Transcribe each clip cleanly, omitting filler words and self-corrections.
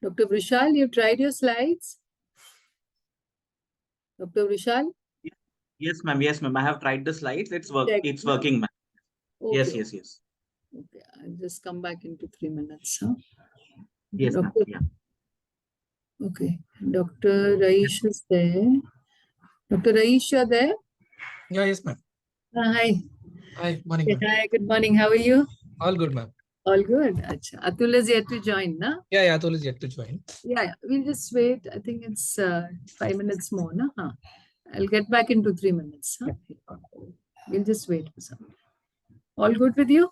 Dr. Vrushal, you tried your slides? Dr. Vrushal? Yes, ma'am. Yes, ma'am. I have tried the slides. It's working, ma'am. Okay. Yes, yes, yes. Okay, I'll just come back into 3 minutes. Huh? Yes, ma'am. Doctor, Yeah. okay, Dr. Raish is there. Dr. Raish, you're there? Yeah, yes, ma'am. Hi. Hi, morning, Okay, ma'am. hi, good morning. How are you? All good, ma'am. All good. Achha. Atul is yet to join, na? Yeah, Atul is yet to join. Yeah, we'll just wait. I think it's 5 minutes more, na? Huh? I'll get back into 3 minutes. Huh? We'll just wait for some. All good with you?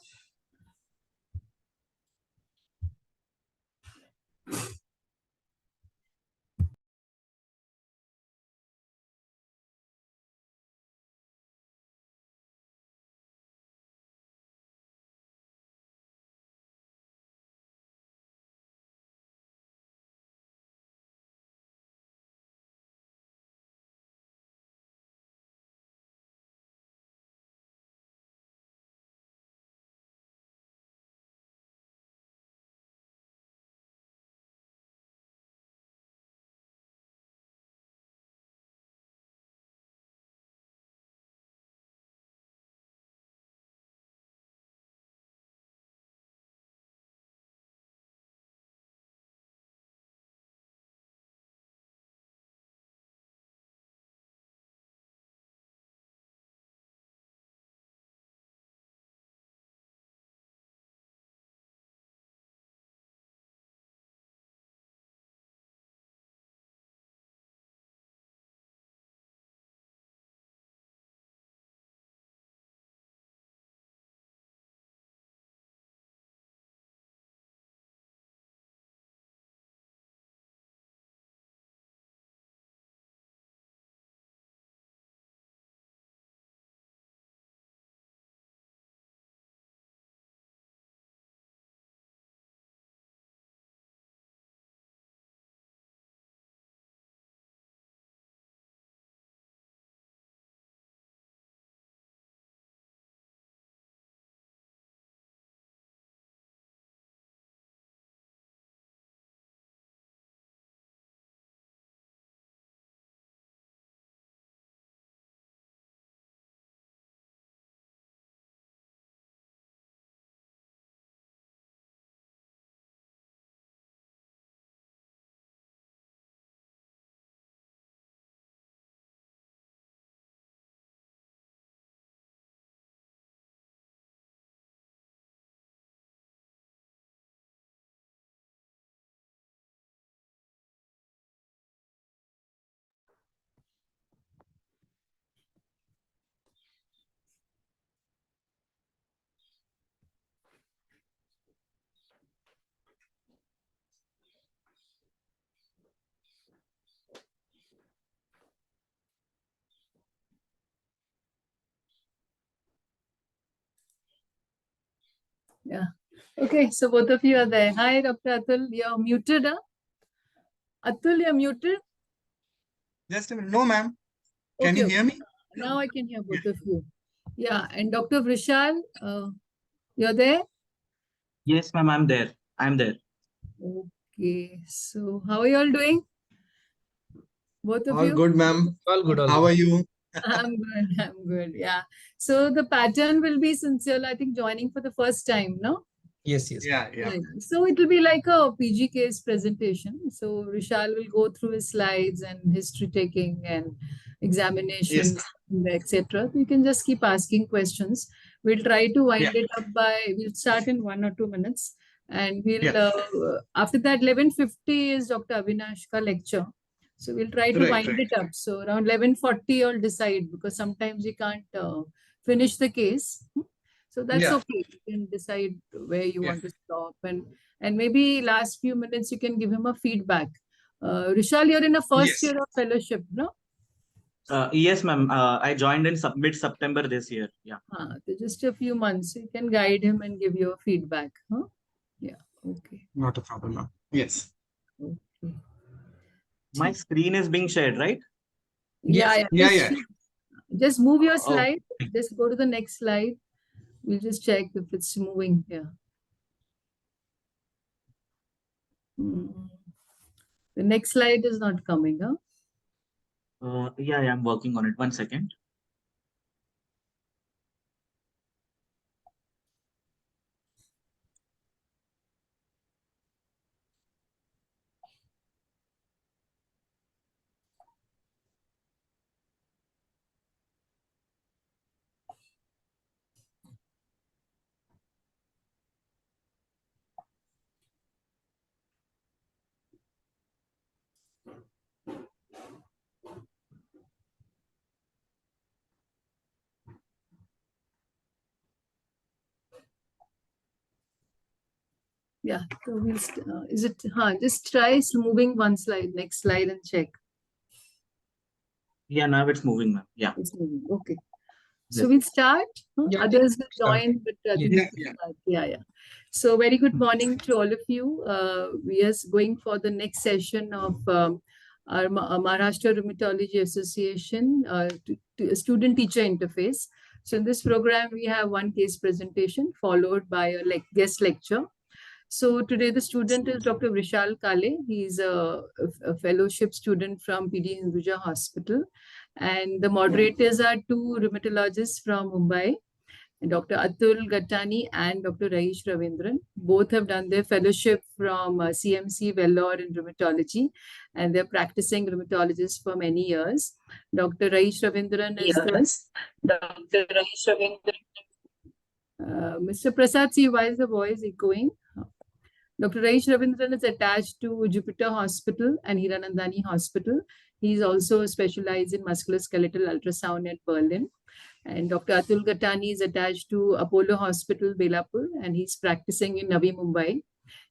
Yeah. Okay, so both of you are there. Hi, Dr. Atul. You're muted, huh? Atul, you're muted? Just a minute. No, ma'am. Can Okay, you hear me? now I can hear both of you. Yeah, and Dr. Vrushal, you're there? Yes, ma'am. I'm there. I'm there. Okay, so how are you all doing? Both of All you? good, ma'am. All good, all How good. are you? I'm good. I'm good. Yeah. So the pattern will be since you're, I think, joining for the first time, no? Yes, yes. Yeah. So it will be like a PG case presentation. So Vishal will go through his slides and history taking and examinations, etc. You can just keep asking questions. We'll try to wind it up we'll start in 1 or 2 minutes. And we'll, after that, 11:50 is Dr. Avinash ka lecture. So we'll try to wind it up. So around 11:40, you'll decide because sometimes we can't finish the case. So that's okay. You can decide where you want to stop, and maybe last few minutes you can give him a feedback. Rishal, you're in a first year of fellowship, no? Yes, ma'am. I joined in mid-September this year. Yeah. So just a few months. You can guide him and give you a feedback. Huh? Yeah. Okay. Not a problem, ma'am. Yes. Okay. My screen is being shared, right? Yeah. Just move your Oh. slide. Just go to the next slide. We'll just check if it's moving here. The next slide is not coming, huh? Yeah, I'm working on it. 1 second. Yeah, so is it, just try moving one slide, next slide and check. Yeah, now it's moving, ma'am. Yeah. It's moving. Okay. So Yes. we'll start. Yeah, Others will start. join, but I think Yeah, we can start. Yeah. So very good morning to all of you. We are going for the next session of our Maharashtra Rheumatology Association to student teacher interface. So in this program, we have one case presentation followed by a guest lecture. So today the student is Dr. Vrushal Kale. He's a fellowship student from PD Hinduja Hospital. And the moderators are two rheumatologists from Mumbai, Dr. Atul Gattani and Dr. Raesh Ravindran. Both have done their fellowship from CMC Vellore in rheumatology, and they're practicing rheumatologists for many years. Dr. Raesh Ravindran is Dr. Raesh Ravindran. Mr. Prasad, see why is the voice echoing? Dr. Raesh Ravindran is attached to Jupiter Hospital and Hiranandani Hospital. He's also specialized in musculoskeletal ultrasound at Berlin. And Dr. Atul Gattani is attached to Apollo Hospital, Belapur, and he's practicing in Navi Mumbai.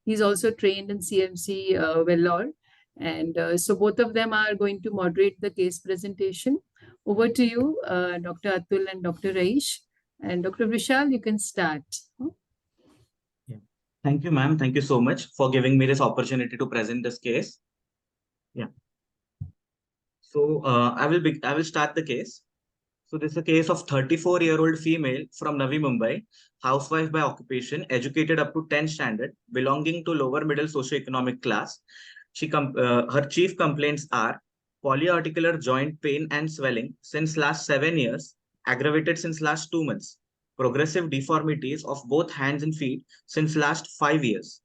He's also trained in CMC Vellore. And so both of them are going to moderate the case presentation. Over to you, Dr. Atul and Dr. Raesh. And Dr. Vrushal, you can start. Thank you, ma'am. Thank you so much for giving me this opportunity to present this case. Yeah. So I will start the case. So this is a case of 34-year-old female from Navi Mumbai, housewife by occupation, educated up to 10th standard, belonging to lower middle socioeconomic class. Her chief complaints are polyarticular joint pain and swelling since last 7 years, aggravated since last 2 months. Progressive deformities of both hands and feet since last 5 years.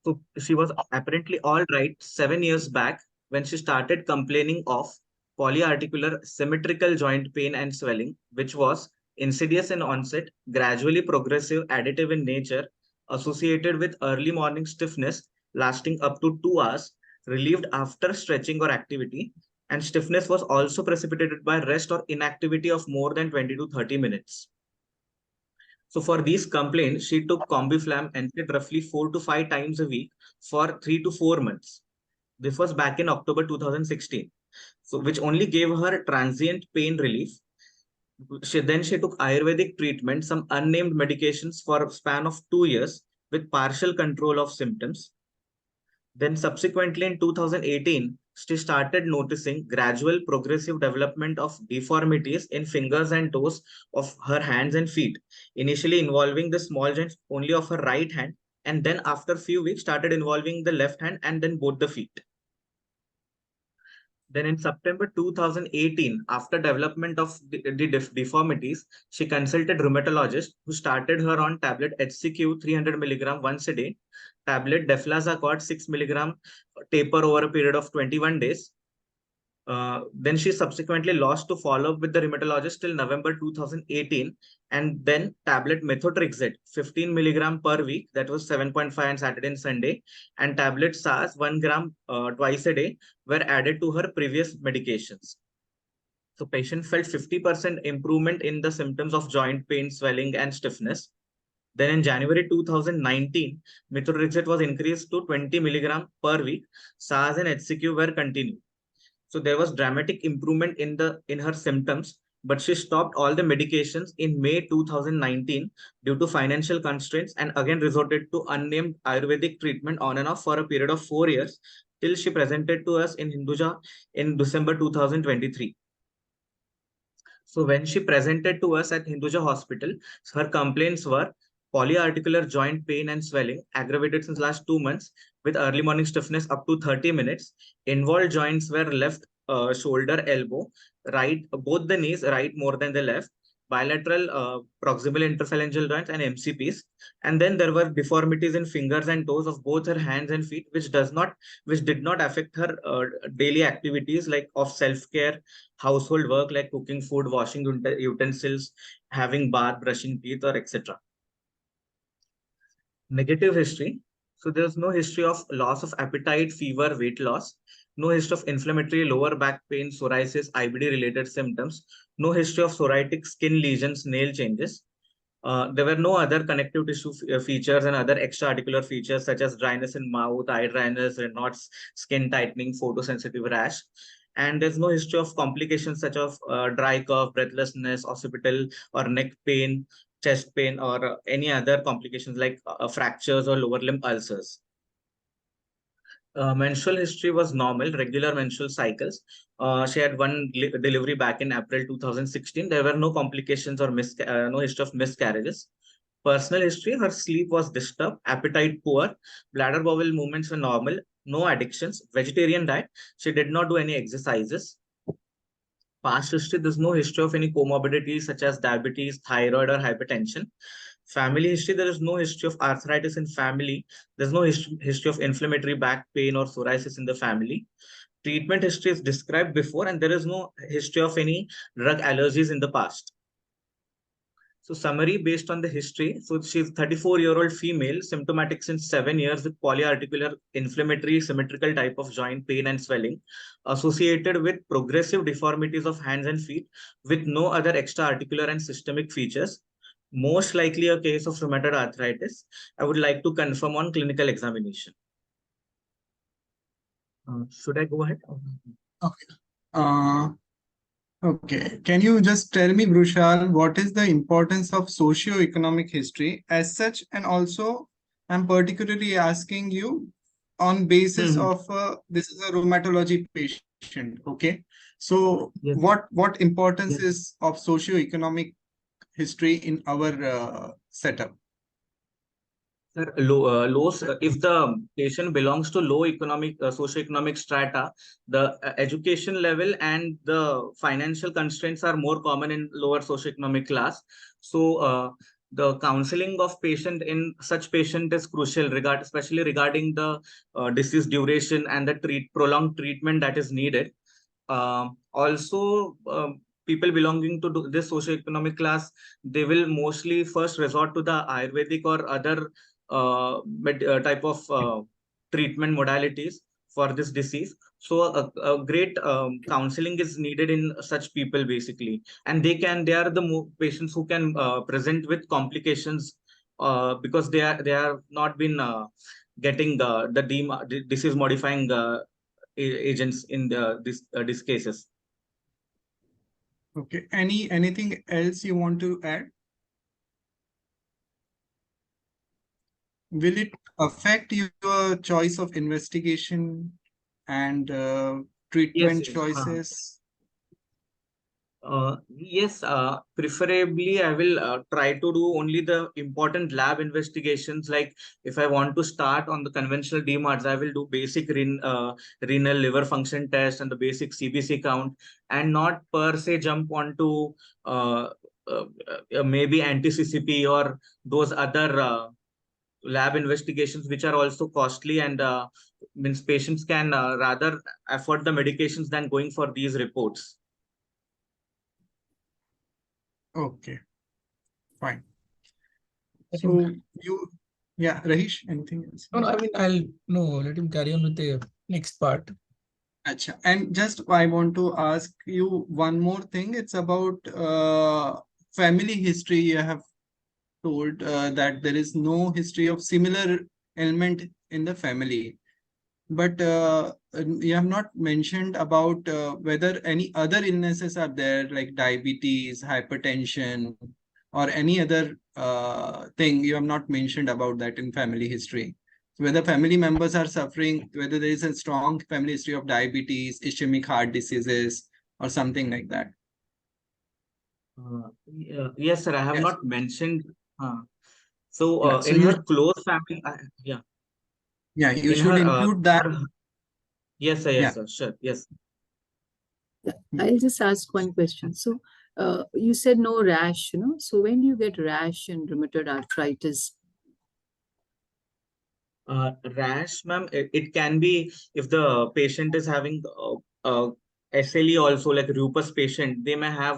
So she was apparently all right 7 years back when she started complaining of polyarticular symmetrical joint pain and swelling, which was insidious in onset, gradually progressive, additive in nature, associated with early morning stiffness lasting up to 2 hours, relieved after stretching or activity, and stiffness was also precipitated by rest or inactivity of more than 20 to 30 minutes. So for these complaints, she took Combiflam and said roughly 4 to 5 times a week for 3 to 4 months. This was back in October 2016. So which only gave her transient pain relief. She took Ayurvedic treatment, some unnamed medications for a span of 2 years with partial control of symptoms. Then subsequently in 2018, she started noticing gradual progressive development of deformities in fingers and toes of her hands and feet, initially involving the small joints only of her right hand, and then after a few weeks started involving the left hand and then both the feet. Then in September 2018, after development of the deformities, she consulted rheumatologist who started her on tablet HCQ 300 milligram once a day, tablet deflazacort 6 milligram taper over a period of 21 days. Then she subsequently lost to follow up with the rheumatologist till November 2018, and then tablet Methotrexate 15 milligram per week, that was 7.5 on Saturday and Sunday, and tablet SARS 1 gram twice a day were added to her previous medications. So patient felt 50% improvement in the symptoms of joint pain, swelling, and stiffness. Then in January 2019, Methotrexate was increased to 20 milligram per week. SARS and HCQ were continued. So there was dramatic improvement in her symptoms, but she stopped all the medications in May 2019 due to financial constraints and again resorted to unnamed Ayurvedic treatment on and off for a period of 4 years till she presented to us in Hinduja in December 2023. So when she presented to us at Hinduja Hospital, her complaints were polyarticular joint pain and swelling aggravated since last 2 months with early morning stiffness up to 30 minutes. Involved joints were left shoulder, elbow, right, both the knees, right more than the left, bilateral proximal interphalangeal joints and MCPs. And then there were deformities in fingers and toes of both her hands and feet, which did not affect her daily activities like of self-care, household work like cooking food, washing utensils, having bath, brushing teeth, or etc. Negative history. So there's no history of loss of appetite, fever, weight loss, no history of inflammatory lower back pain, psoriasis, IBD related symptoms, no history of psoriatic skin lesions, nail changes. There were no other connective tissue features and other extra-articular features such as dryness in mouth, eye dryness, Raynaud's skin tightening, photosensitive rash. And there's no history of complications such as dry cough, breathlessness, occipital or neck pain, chest pain, or any other complications like fractures or lower limb ulcers. Menstrual history was normal, regular menstrual cycles. She had one delivery back in April 2016. There were no complications or no history of miscarriages. Personal history, her sleep was disturbed, appetite poor, bladder bowel movements were normal, no addictions, vegetarian diet. She did not do any exercises. Past history, there's no history of any comorbidities such as diabetes, thyroid, or hypertension. Family history, there is no history of arthritis in family. There's no history of inflammatory back pain or psoriasis in the family. Treatment history is described before, and there is no history of any drug allergies in the past. So summary based on the history. So she's 34-year-old female, symptomatic since 7 years with polyarticular inflammatory symmetrical type of joint pain and swelling associated with progressive deformities of hands and feet with no other extra articular and systemic features. Most likely a case of rheumatoid arthritis. I would like to confirm on clinical examination. Should I go ahead? Okay. Okay. Can you just tell me, Vrushal, what is the importance of socio-economic history as such? And also, I'm particularly asking you on basis of this is a rheumatology patient. Okay. So Yes. what importance Yes. is of socio-economic history in our setup? Sir, if the patient belongs to low economic, socioeconomic strata, the education level and the financial constraints are more common in lower socioeconomic class. So, the counseling of patient in such patient is crucial, especially regarding the disease duration and the prolonged treatment that is needed. Also, people belonging to this socioeconomic class, they will mostly first resort to the Ayurvedic or other type of treatment modalities for this disease. So a great counseling is needed in such people basically, and they are the patients who can present with complications because they are not been getting the disease modifying agents in these cases. Okay. Anything else you want to add? Will it affect your choice of investigation and treatment Yes. choices? Yes, preferably I will try to do only the important lab investigations. Like if I want to start on the conventional DMARDs, I will do basic renal liver function test and the basic CBC count, and not per se jump onto maybe anti-CCP or those other lab investigations, which are also costly and means patients can rather afford the medications than going for these reports. Okay, fine. I So think, yeah, Rahish, anything else? no, I mean, let him carry on with the next part. Achha. And just I want to ask you one more thing. It's about family history. You have told that there is no history of similar ailment in the family. But you have not mentioned about whether any other illnesses are there, like diabetes, hypertension, or any other thing. You have not mentioned about that in family history. So whether family members are suffering, whether there is a strong family history of diabetes, ischemic heart diseases, or something like that. Yes, sir. I have Yes. not mentioned. So Yeah, so in you her close family, you in should her, include that. yes, sir, Yeah. yes, sir, sure, yes. Yeah, I'll just ask one question. So, you said no rash, So when do you get rash in rheumatoid arthritis? Rash, ma'am, it can be if the patient is having SLE also, like lupus patient, they may have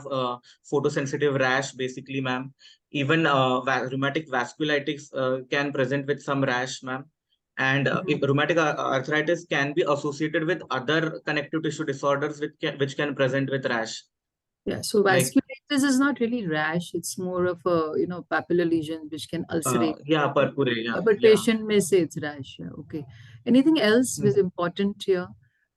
photosensitive rash, basically, ma'am. Even rheumatic vasculitis can present with some rash, ma'am. And if rheumatic arthritis can be associated with other connective tissue disorders which can present with rash. Yeah, so Like, vasculitis is not really rash. It's more of a, papillary lesion which can ulcerate. yeah, purpura, yeah, But yeah. patient may say it's rash. Yeah, okay. Anything else was important here?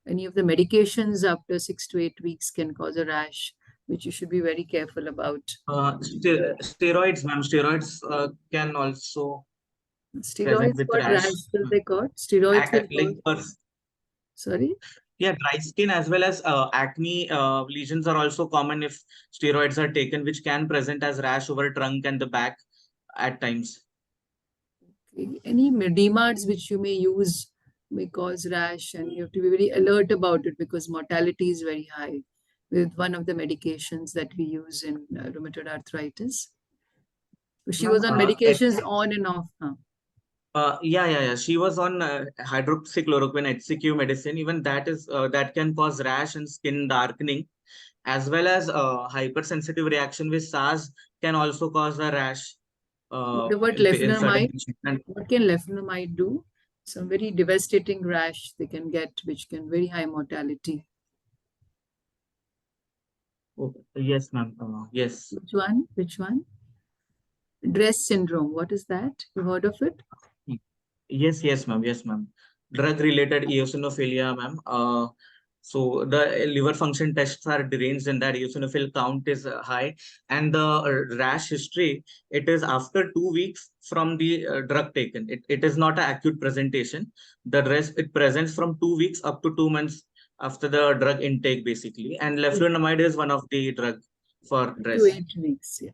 Any of the medications after 6 to 8 weeks can cause a rash, which you should be very careful about. Steroids, ma'am. Steroids can also present Steroids, with what rash. rash will they cause? Steroids will Like, cause. Sorry? yeah, dry skin as well as acne lesions are also common if steroids are taken, which can present as rash over trunk and the back at times. Okay. Any DMARDs which you may use may cause rash, and you have to be very alert about it because mortality is very high with one of the medications that we use in rheumatoid arthritis. She Ma'am, was on medications on and off. Huh? yeah. She was on hydroxychloroquine HCQ medicine. Even that can cause rash and skin darkening, as well as hypersensitive reaction with SARS can also cause a rash What about in certain leflunomide? patients. And What can leflunomide do? Some very devastating rash they can get, which can very high mortality. yes, ma'am. Yes. Which one? Which one? Dress syndrome. What is that? You heard of it? Yes, ma'am. Yes, ma'am. Drug-related eosinophilia, ma'am. So the liver function tests are deranged, and that eosinophil count is high. And the rash history, it is after 2 weeks from the drug taken. It is not an acute presentation. The rest, it presents from 2 weeks up to 2 months after the drug intake, basically. And leflunomide is one of the drug for Up to dress. 8 weeks. Yeah.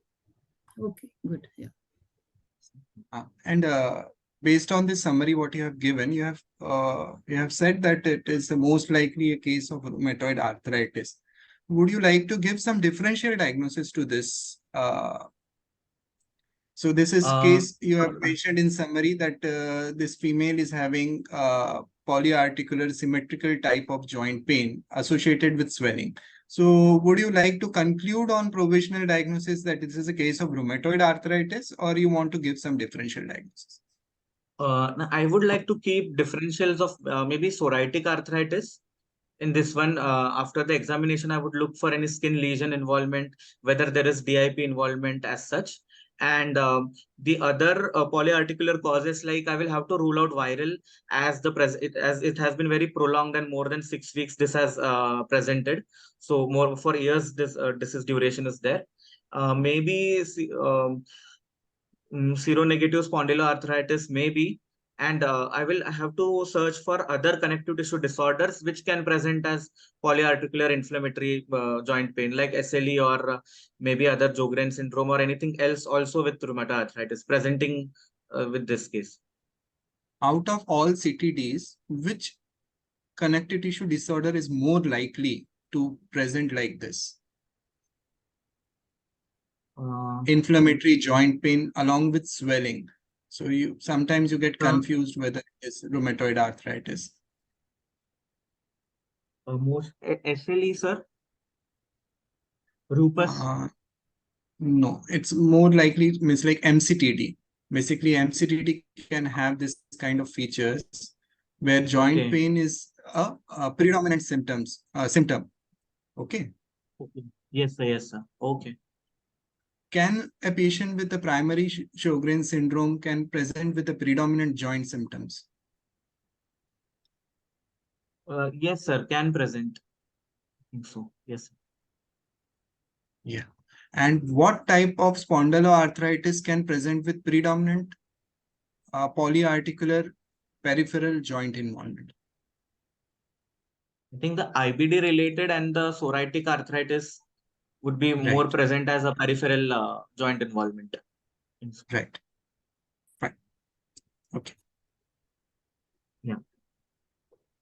Okay. Good. Yeah. And based on this summary, what you have given, you have said that it is the most likely a case of rheumatoid arthritis. Would you like to give some differential diagnosis to this? So this is case you have mentioned in summary that this female is having polyarticular symmetrical type of joint pain associated with swelling. So would you like to conclude on provisional diagnosis that this is a case of rheumatoid arthritis, or you want to give some differential diagnosis? I would like to keep differentials of maybe psoriatic arthritis. In this one, after the examination, I would look for any skin lesion involvement, whether there is DIP involvement as such. And the other polyarticular causes, like I will have to rule out viral as it has been very prolonged and more than 6 weeks. This has presented. So more for years, this disease duration is there. Maybe seronegative spondyloarthritis maybe, and I will have to search for other connective tissue disorders which can present as polyarticular inflammatory joint pain like SLE or maybe other Sjogren syndrome or anything else also with rheumatoid arthritis presenting with this case. Out of all CTDs, which connective tissue disorder is more likely to present like this? Inflammatory joint pain along with swelling. So you sometimes you get confused whether it's rheumatoid arthritis. Most SLE, sir. Lupus. No, it's more likely means like MCTD. Basically, MCTD can have this kind of features where joint pain is a predominant symptom. Okay. Okay. Yes, sir. Yes, sir. Okay. Can a patient with the primary Sjogren syndrome can present with the predominant joint symptoms? Yes, sir. Can present. I think so. Yes. Yeah. And what type of spondyloarthritis can present with predominant polyarticular peripheral joint involvement? I think the IBD related and the psoriatic arthritis would be more Right. present as a peripheral joint involvement. Right. Okay. Yeah.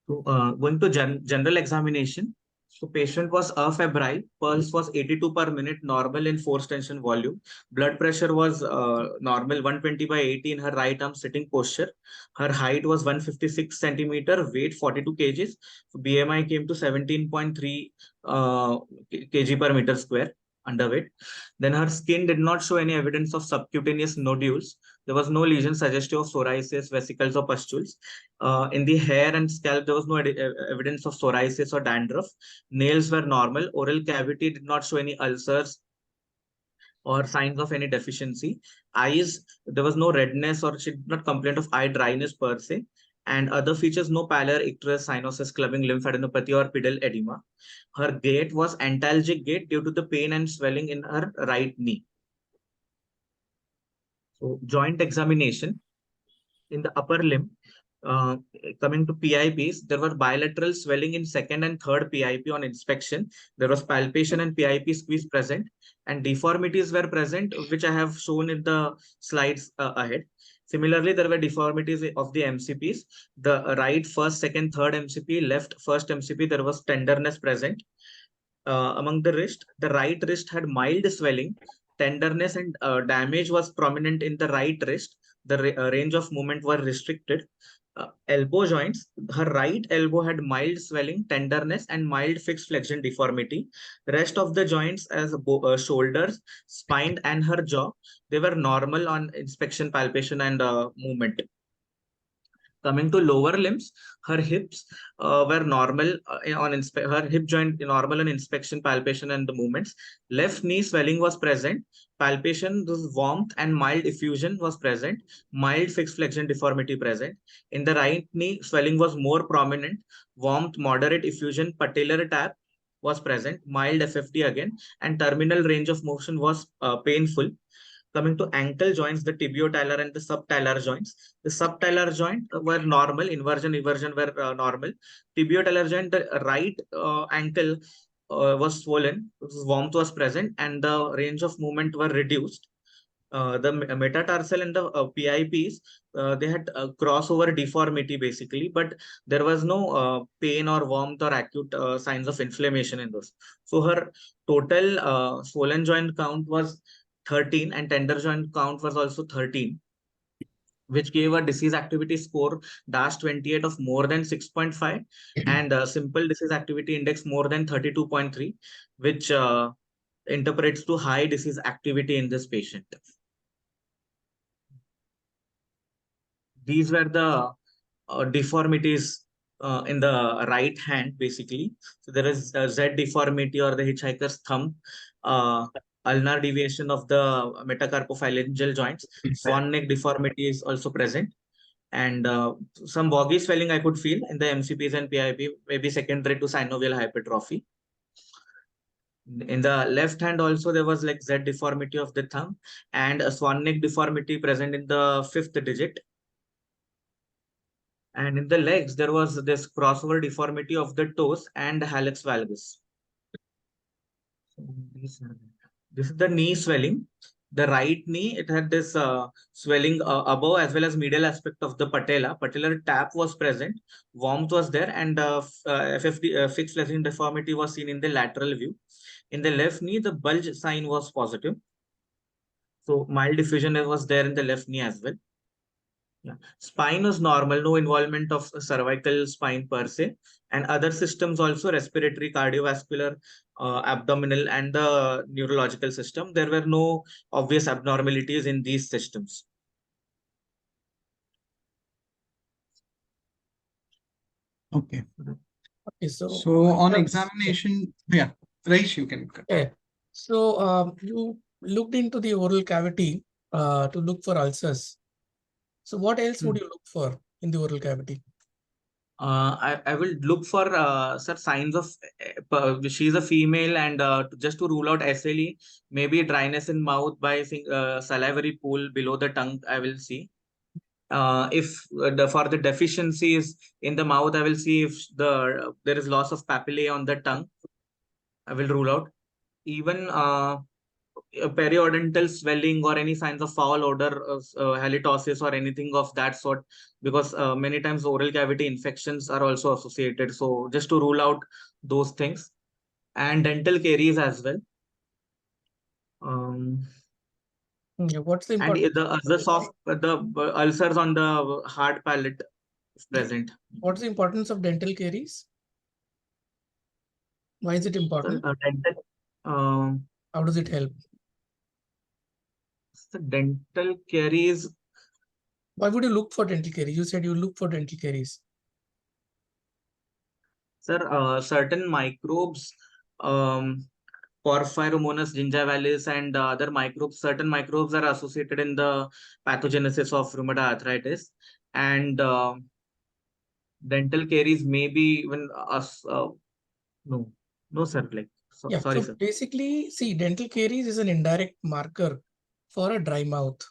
So going to general examination. So patient was afebrile, pulse was 82 per minute, normal in forced tension volume. Blood pressure was normal, 120 by 80 in her right arm sitting posture. Her height was 156 centimeter, weight 42 kgs. So BMI came to 17.3 kg per meter square, underweight. Then her skin did not show any evidence of subcutaneous nodules. There was no lesion suggestive of psoriasis, vesicles, or pustules. In the hair and scalp, there was no evidence of psoriasis or dandruff. Nails were normal. Oral cavity did not show any ulcers or signs of any deficiency. Eyes, there was no redness or she did not complain of eye dryness per se. And other features, no pallor, icterus, cyanosis, clubbing, lymphadenopathy, or pedal edema. Her gait was antalgic gait due to the pain and swelling in her right knee. So, joint examination in the upper limb. Uh, Coming to PIPs, there were bilateral swelling in second and third PIP on inspection. There was palpation and PIP squeeze present, and deformities were present, which I have shown in the slides ahead. Similarly, there were deformities of the MCPs. The right first, second, third MCP, left first MCP, there was tenderness present. Among the wrist, the right wrist had mild swelling, tenderness, and damage was prominent in the right wrist. The range of movement were restricted. Elbow joints, her right elbow had mild swelling, tenderness, and mild fixed flexion deformity. Rest of the joints, as shoulders, spine, and her jaw, they were normal on inspection, palpation, and movement. Coming to lower limbs, her hips were normal on her hip joint normal on inspection, palpation, and the movements. Left knee swelling was present. Palpation, this warmth and mild effusion was present. Mild fixed flexion deformity present. In the right knee, swelling was more prominent. Warmth, moderate effusion, patellar tap was present. Mild FFT again, and terminal range of motion was painful. Coming to ankle joints, the tibiotalar and the subtalar joints. The subtalar joint were normal, inversion, eversion were normal. Tibiotalar joint, the right ankle was swollen, warmth was present, and the range of movement were reduced. The metatarsal and the PIPs, they had crossover deformity basically, but there was no pain or warmth or acute signs of inflammation in those. So her total swollen joint count was 13 and tender joint count was also 13, which gave a disease activity score DAS28 of more than 6.5 and a simple disease activity index more than 32.3, which interprets to high disease activity in this patient. These were the deformities in the right hand, basically. So there is a Z deformity or the hitchhiker's thumb, ulnar deviation of the metacarpophalangeal joints. Swan neck deformity is also present. And some boggy swelling I could feel in the MCPs and PIP, maybe secondary to synovial hypertrophy. In the left hand also, there was like Z deformity of the thumb and a swan neck deformity present in the fifth digit. And in the legs, there was this crossover deformity of the toes and hallux valgus. So this is the knee swelling. The right knee, it had this swelling above as well as medial aspect of the patella. Patellar tap was present, warmth was there, and FFD, fixed flexion deformity was seen in the lateral view. In the left knee, the bulge sign was positive. So mild diffusion was there in the left knee as well. Yeah. Spine was normal, no involvement of cervical spine per se, and other systems also respiratory, cardiovascular, abdominal, and the neurological system. There were no obvious abnormalities in these systems. Okay. Okay, so on examination, yeah, Raish, you can. okay. So you looked into the oral cavity to look for ulcers. So what else would you look for in the oral cavity? I will look for sir signs of she's a female and just to rule out SLE, maybe dryness in mouth by salivary pool below the tongue. I will see. If for the deficiencies in the mouth, I will see if there is loss of papillae on the tongue. I will rule out. Even periodontal swelling or any signs of foul odor, halitosis or anything of that sort, because many times oral cavity infections are also associated. So just to rule out those things, and dental caries as well. Yeah, what's the And important? the ulcers on the hard palate is present. What's the importance of dental caries? Why is it So, important? dental, um, How does it help? so dental caries. Why would you look for dental caries? You said you look for dental caries. Sir, certain microbes, Porphyromonas gingivalis and other microbes, certain microbes are associated in the pathogenesis of rheumatoid arthritis, and dental caries may be even us. No, no, sir. Like, Yeah, sorry, so sir. basically, see, dental caries is an indirect marker for a dry mouth.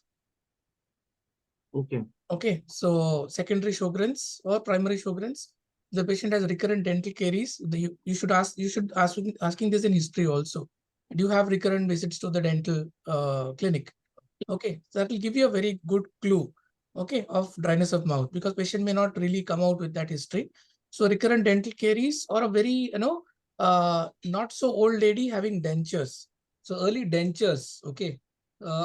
Okay. Okay, so secondary Sjogren's or primary Sjogren's, the patient has recurrent dental caries. You should asking this in history also. Do you have recurrent visits to the dental clinic? Okay, so that will give you a very good clue, okay, of dryness of mouth, because patient may not really come out with that history. So recurrent dental caries or a very, not so old lady having dentures. So early dentures, okay,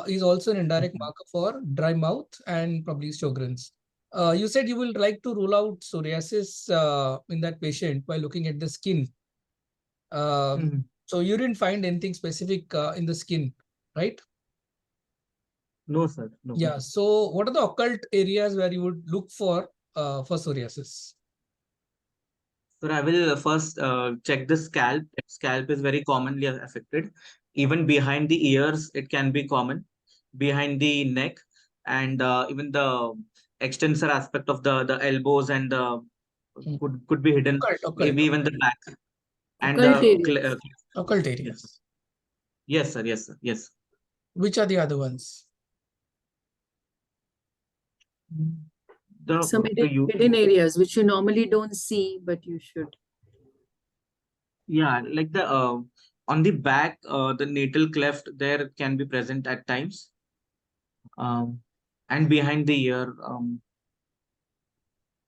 is also an indirect Okay. marker for dry mouth and probably Sjogren's. You said you will like to rule out psoriasis in that patient by looking at the skin. Mhm. So you didn't find anything specific in the skin, right? No, sir. No. Yeah. So what are the occult areas where you would look for psoriasis? So I will first check the scalp. Scalp is very commonly affected. Even behind the ears, it can be common. Behind the neck, and even the extensor aspect of the elbows and the Hmm. could be hidden. Occult, Maybe even the back and Occult the areas. occult yes, sir. areas. Yes, sir. Yes, sir. Yes. Which are the other ones? Some The you hidden areas which you normally don't see, but you should. yeah, like the on the back, the natal cleft there can be present at times. Um, and behind the ear,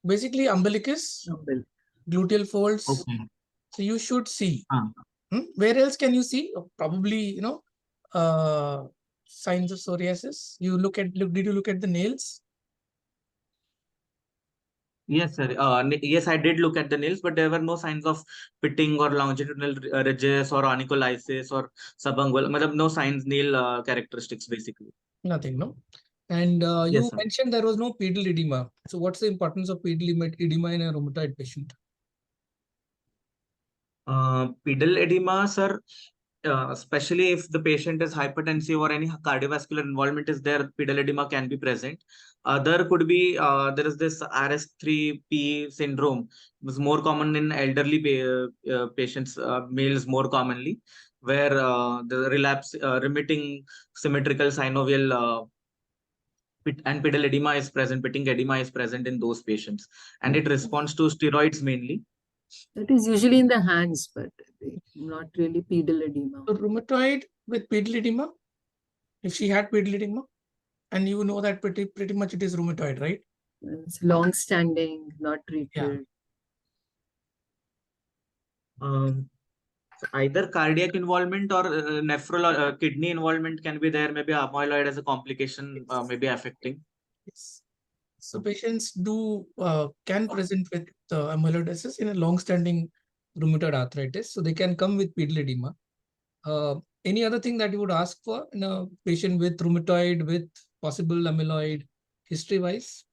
Basically, umbilicus, Well, gluteal folds. okay. So you should see. Ah, Where else can you see? Probably, signs of psoriasis. Did you look at the nails? yes, sir. Yes, I did look at the nails, but there were no signs of pitting or longitudinal ridges or onycholysis or subungual. Matlab, no signs, nail characteristics, basically. Nothing, no? And Yes, you sir. mentioned there was no pedal edema. So what's the importance of pedal edema in a rheumatoid patient? Pedal edema, sir, especially if the patient is hypertensive or any cardiovascular involvement is there, pedal edema can be present. Other could be there is this RS3P syndrome. It's more common in elderly patients, males more commonly, where the relapse, remitting symmetrical synovial and pedal edema is present, pitting edema is present in those patients, and it responds to steroids mainly. that is usually in the hands, but not really pedal edema. So rheumatoid with pedal edema, if she had pedal edema, and you know that pretty much it is rheumatoid, right? It's long standing, not Yeah. treated. Um, So either cardiac involvement or kidney involvement can be there. Maybe amyloid as a complication may be affecting. Yes. So patients can present with amyloidosis in a long-standing rheumatoid arthritis. So they can come with pedal edema. Any other thing that you would ask for in a patient with rheumatoid with possible amyloid history-wise?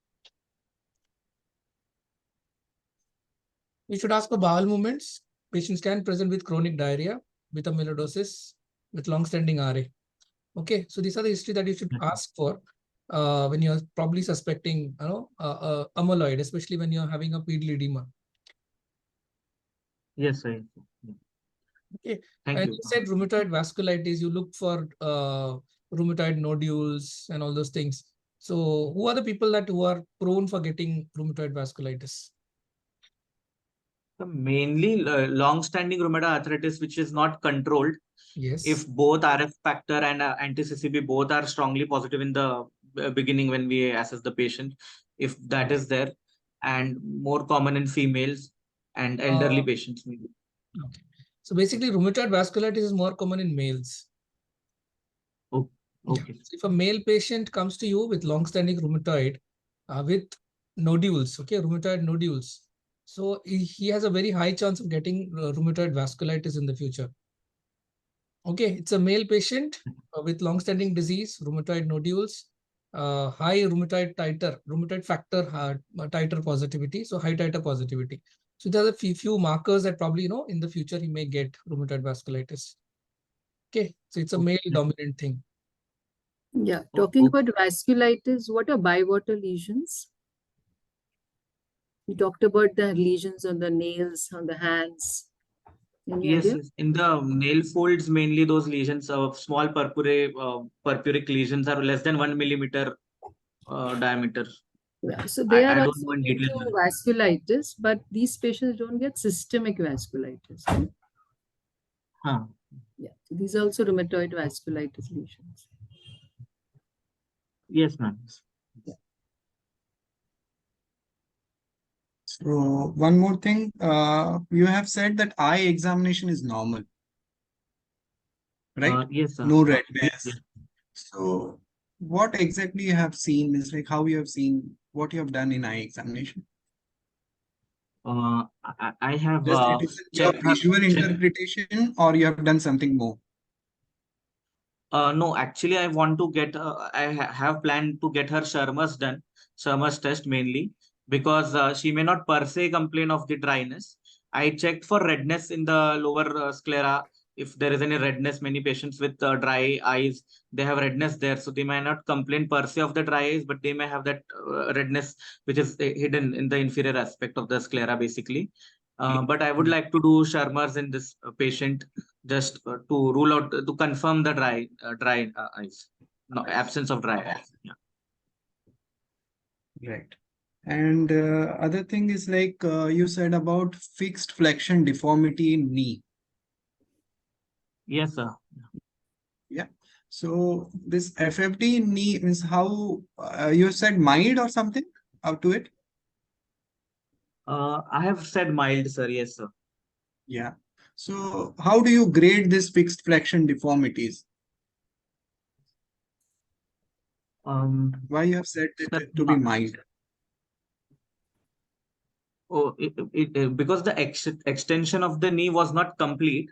You should ask for bowel movements. Patients can present with chronic diarrhea, with amyloidosis, with long-standing RA. Okay, so these are the history that you should ask for when you're probably suspecting, amyloid, especially when you're having a pedal edema. Yes, sir. Okay, Thank and you. you said rheumatoid vasculitis. You look for rheumatoid nodules and all those things. So, who are the people who are prone for getting rheumatoid vasculitis? Mainly long-standing rheumatoid arthritis, which is not controlled. Yes. If both RF factor and anti-CCP both are strongly positive in the beginning when we assess the patient, if that is there, and more common in females and elderly patients maybe. Okay. So basically, rheumatoid vasculitis is more common in males. Oh, Yeah. okay. So if a male patient comes to you with long-standing rheumatoid with nodules, okay, rheumatoid nodules, so he has a very high chance of getting rheumatoid vasculitis in the future. Okay, it's a male patient with long-standing disease, rheumatoid nodules, high rheumatoid factor titer positivity, so high titer positivity. So there are a few markers that probably, in the future he may get rheumatoid vasculitis. Okay, so it's a male dominant thing. Yeah, Oh, talking okay. about vasculitis, what are biwater lesions? You talked about the lesions on the nails, on the hands. Any Yes, idea? yes. In the nail folds, mainly those lesions of small purpuric lesions are less than 1 millimeter diameter. Yeah, so they are I don't also know in due detail. to vasculitis, but these patients don't get systemic vasculitis. Right? Huh. Yeah, so these are also rheumatoid vasculitis lesions. Yes, ma'am. Yeah. So one more thing, you have said that eye examination is normal, right? Yes, sir. No Yes. redness. So what exactly you have seen is like how you have seen what you have done in eye examination. I have Just it is your checked her. visual interpretation or you have done something more. No, actually, I want to get. Have planned to get her Shermer's done, Shermer's test mainly because she may not per se complain of the dryness. I checked for redness in the lower sclera. If there is any redness, many patients with dry eyes, they have redness there, so they may not complain per se of the dry eyes, but they may have that redness which is hidden in the inferior aspect of the sclera, basically. But I would like to do Shermer's in this patient just to rule out to confirm the dry eyes, no absence of dry eyes. Yeah. Right. And other thing is like you said about fixed flexion deformity in knee. Yes, sir. Yeah. So this FFD in knee means how you said mild or something up to it? I have said mild, sir. Yes, sir. Yeah. So how do you grade this fixed flexion deformities? Why you have said Sir, that to be mild? because the extension of the knee was not complete.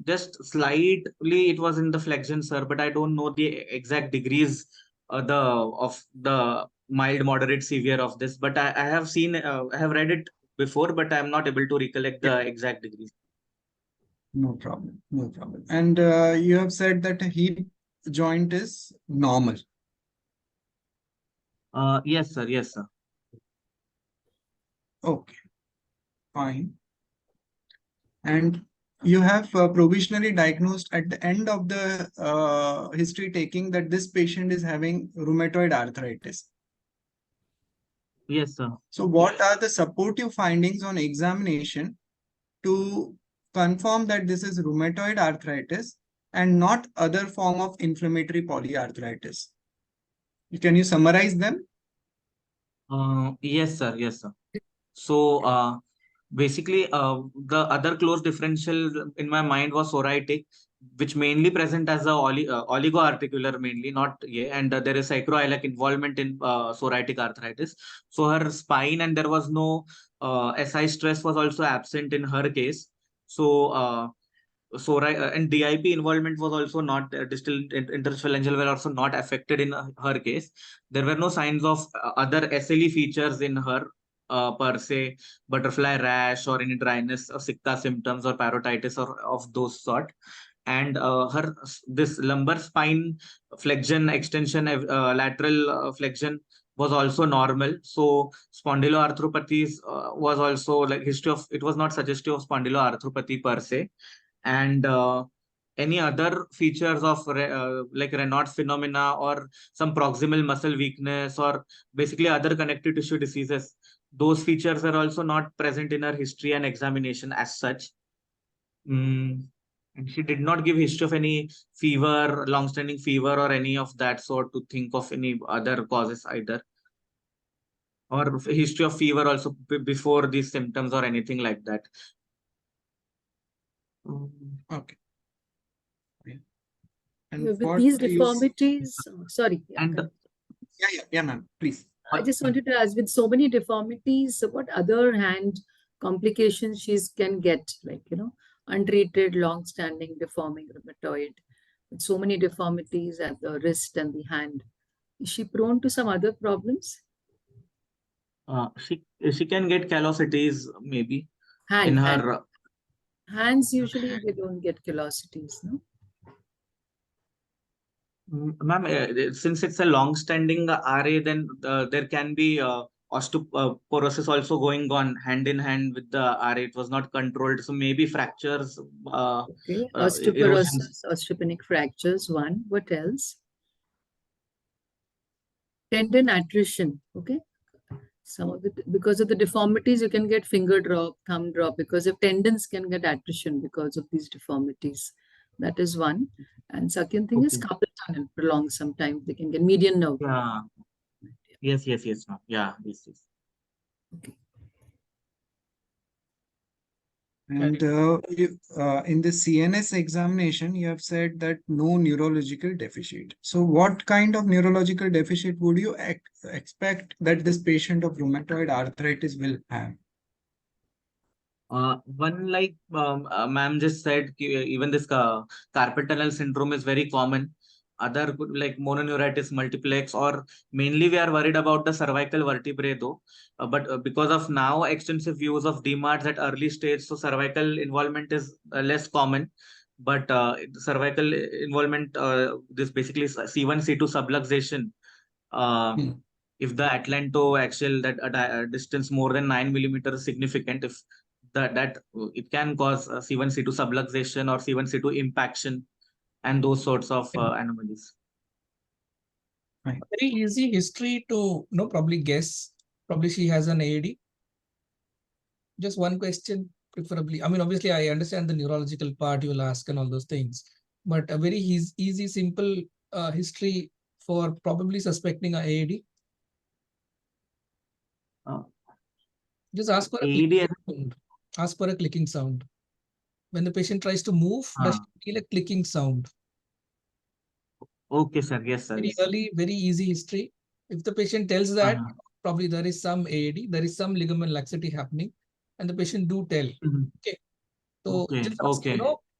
Just slightly, it was in the flexion, sir. But I don't know the exact degrees of the mild, moderate, severe of this. But I have seen, I have read it before, but I am not able to recollect Yeah. the exact degrees. No problem. No problem. And you have said that a hip joint is normal. Yes, sir. Yes, sir. Okay, fine. And you have provisionally diagnosed at the end of the history taking that this patient is having rheumatoid arthritis. Yes, sir. So what are the supportive findings on examination to confirm that this is rheumatoid arthritis and not other form of inflammatory polyarthritis? Can you summarize them? Yes, sir. Yes, sir. So, basically, the other close differential in my mind was psoriatic, which mainly present as a oligoarticular mainly, not yeah, and there is sacroiliac involvement in psoriatic arthritis. So her spine and there was no SI stress was also absent in her case. So and DIP involvement was also not distal interphalangeal were also not affected in her case. There were no signs of other SLE features in her per se, butterfly rash or any dryness or Sitka symptoms or parotitis or of those sort. And this lumbar spine flexion extension, lateral flexion was also normal. So spondyloarthropathies was also like history of it was not suggestive of spondyloarthropathy per se. And any other features of like Raynaud's phenomena or some proximal muscle weakness or basically other connective tissue diseases. Those features are also not present in her history and examination as such. And she did not give history of any fever, long-standing fever, or any of that sort to think of any other causes either, or history of fever also before these symptoms or anything like that. Okay. Yeah. And With what these you deformities, sorry, And yeah, ma'am, please. I just wanted to ask, with so many deformities, what other hand complications she's can get, like, untreated, long-standing deforming rheumatoid, with so many deformities at the wrist and the hand. Is she prone to some other problems? she can get callosities maybe in Hand. her. Hands usually they don't get callosities, no? Ma'am, since it's a long-standing RA, then there can be osteoporosis also going on hand in hand with the RA. It was not controlled, so maybe fractures, Okay. erosions. Osteoporosis, osteopenic fractures, one. What else? Tendon attrition. Okay. Some of it, because of the deformities, you can get finger drop, thumb drop, because of tendons can get attrition because of these deformities. That is one. And second thing is Okay. carpal tunnel prolonged sometimes. They can get median nerve. Yeah. Yes, ma'am. Yeah, yes. Okay. And in the CNS examination, you have said that no neurological deficit. So what kind of neurological deficit would you expect that this patient of rheumatoid arthritis will have? One like ma'am just said, even this carpal tunnel syndrome is very common. Other like mononeuritis multiplex, or mainly we are worried about the cervical vertebrae though. But because of now extensive use of DMARDs at early stage, so cervical involvement is less common. But cervical involvement, this basically C1 C2 subluxation. Uh, Hmm. if the atlantoaxial that distance more than 9 millimeters is significant, if that it can cause C1 C2 subluxation or C1 C2 impaction and those sorts of anomalies. Very easy history to probably guess. Probably she has an AAD. Just one question, preferably. I mean, obviously, I understand the neurological part you will ask and all those things, but a very easy, simple history for probably suspecting a AAD. Just ask for a AED. sound. Ask for a clicking sound. When the patient tries to move, does she feel a clicking sound? Okay, sir. Yes, sir. Very Yes, sir. early, very easy history. If the patient tells that, probably there is some AAD, there is some ligament laxity happening, and the patient do tell. Okay. तो Okay. just ask, Okay.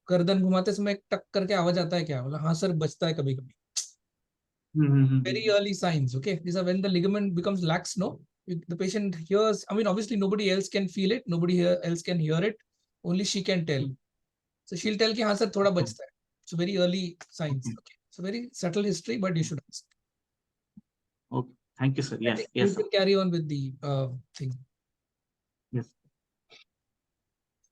गर्दन घुमाते समय एक टक करके आवाज आता है क्या? बोला हाँ सर, बचता है कभी कभी. Very early signs. Okay, these are when the ligament becomes lax. No, the patient hears. I mean, obviously nobody else can feel it. Nobody else can hear it. Only she can tell. So she'll tell कि हाँ sir थोड़ा बचता है. So very early signs. Okay. So very subtle history, but you should ask. Okay. Thank you, sir. Yes. You Yes, sir. can carry on with the thing. Yes.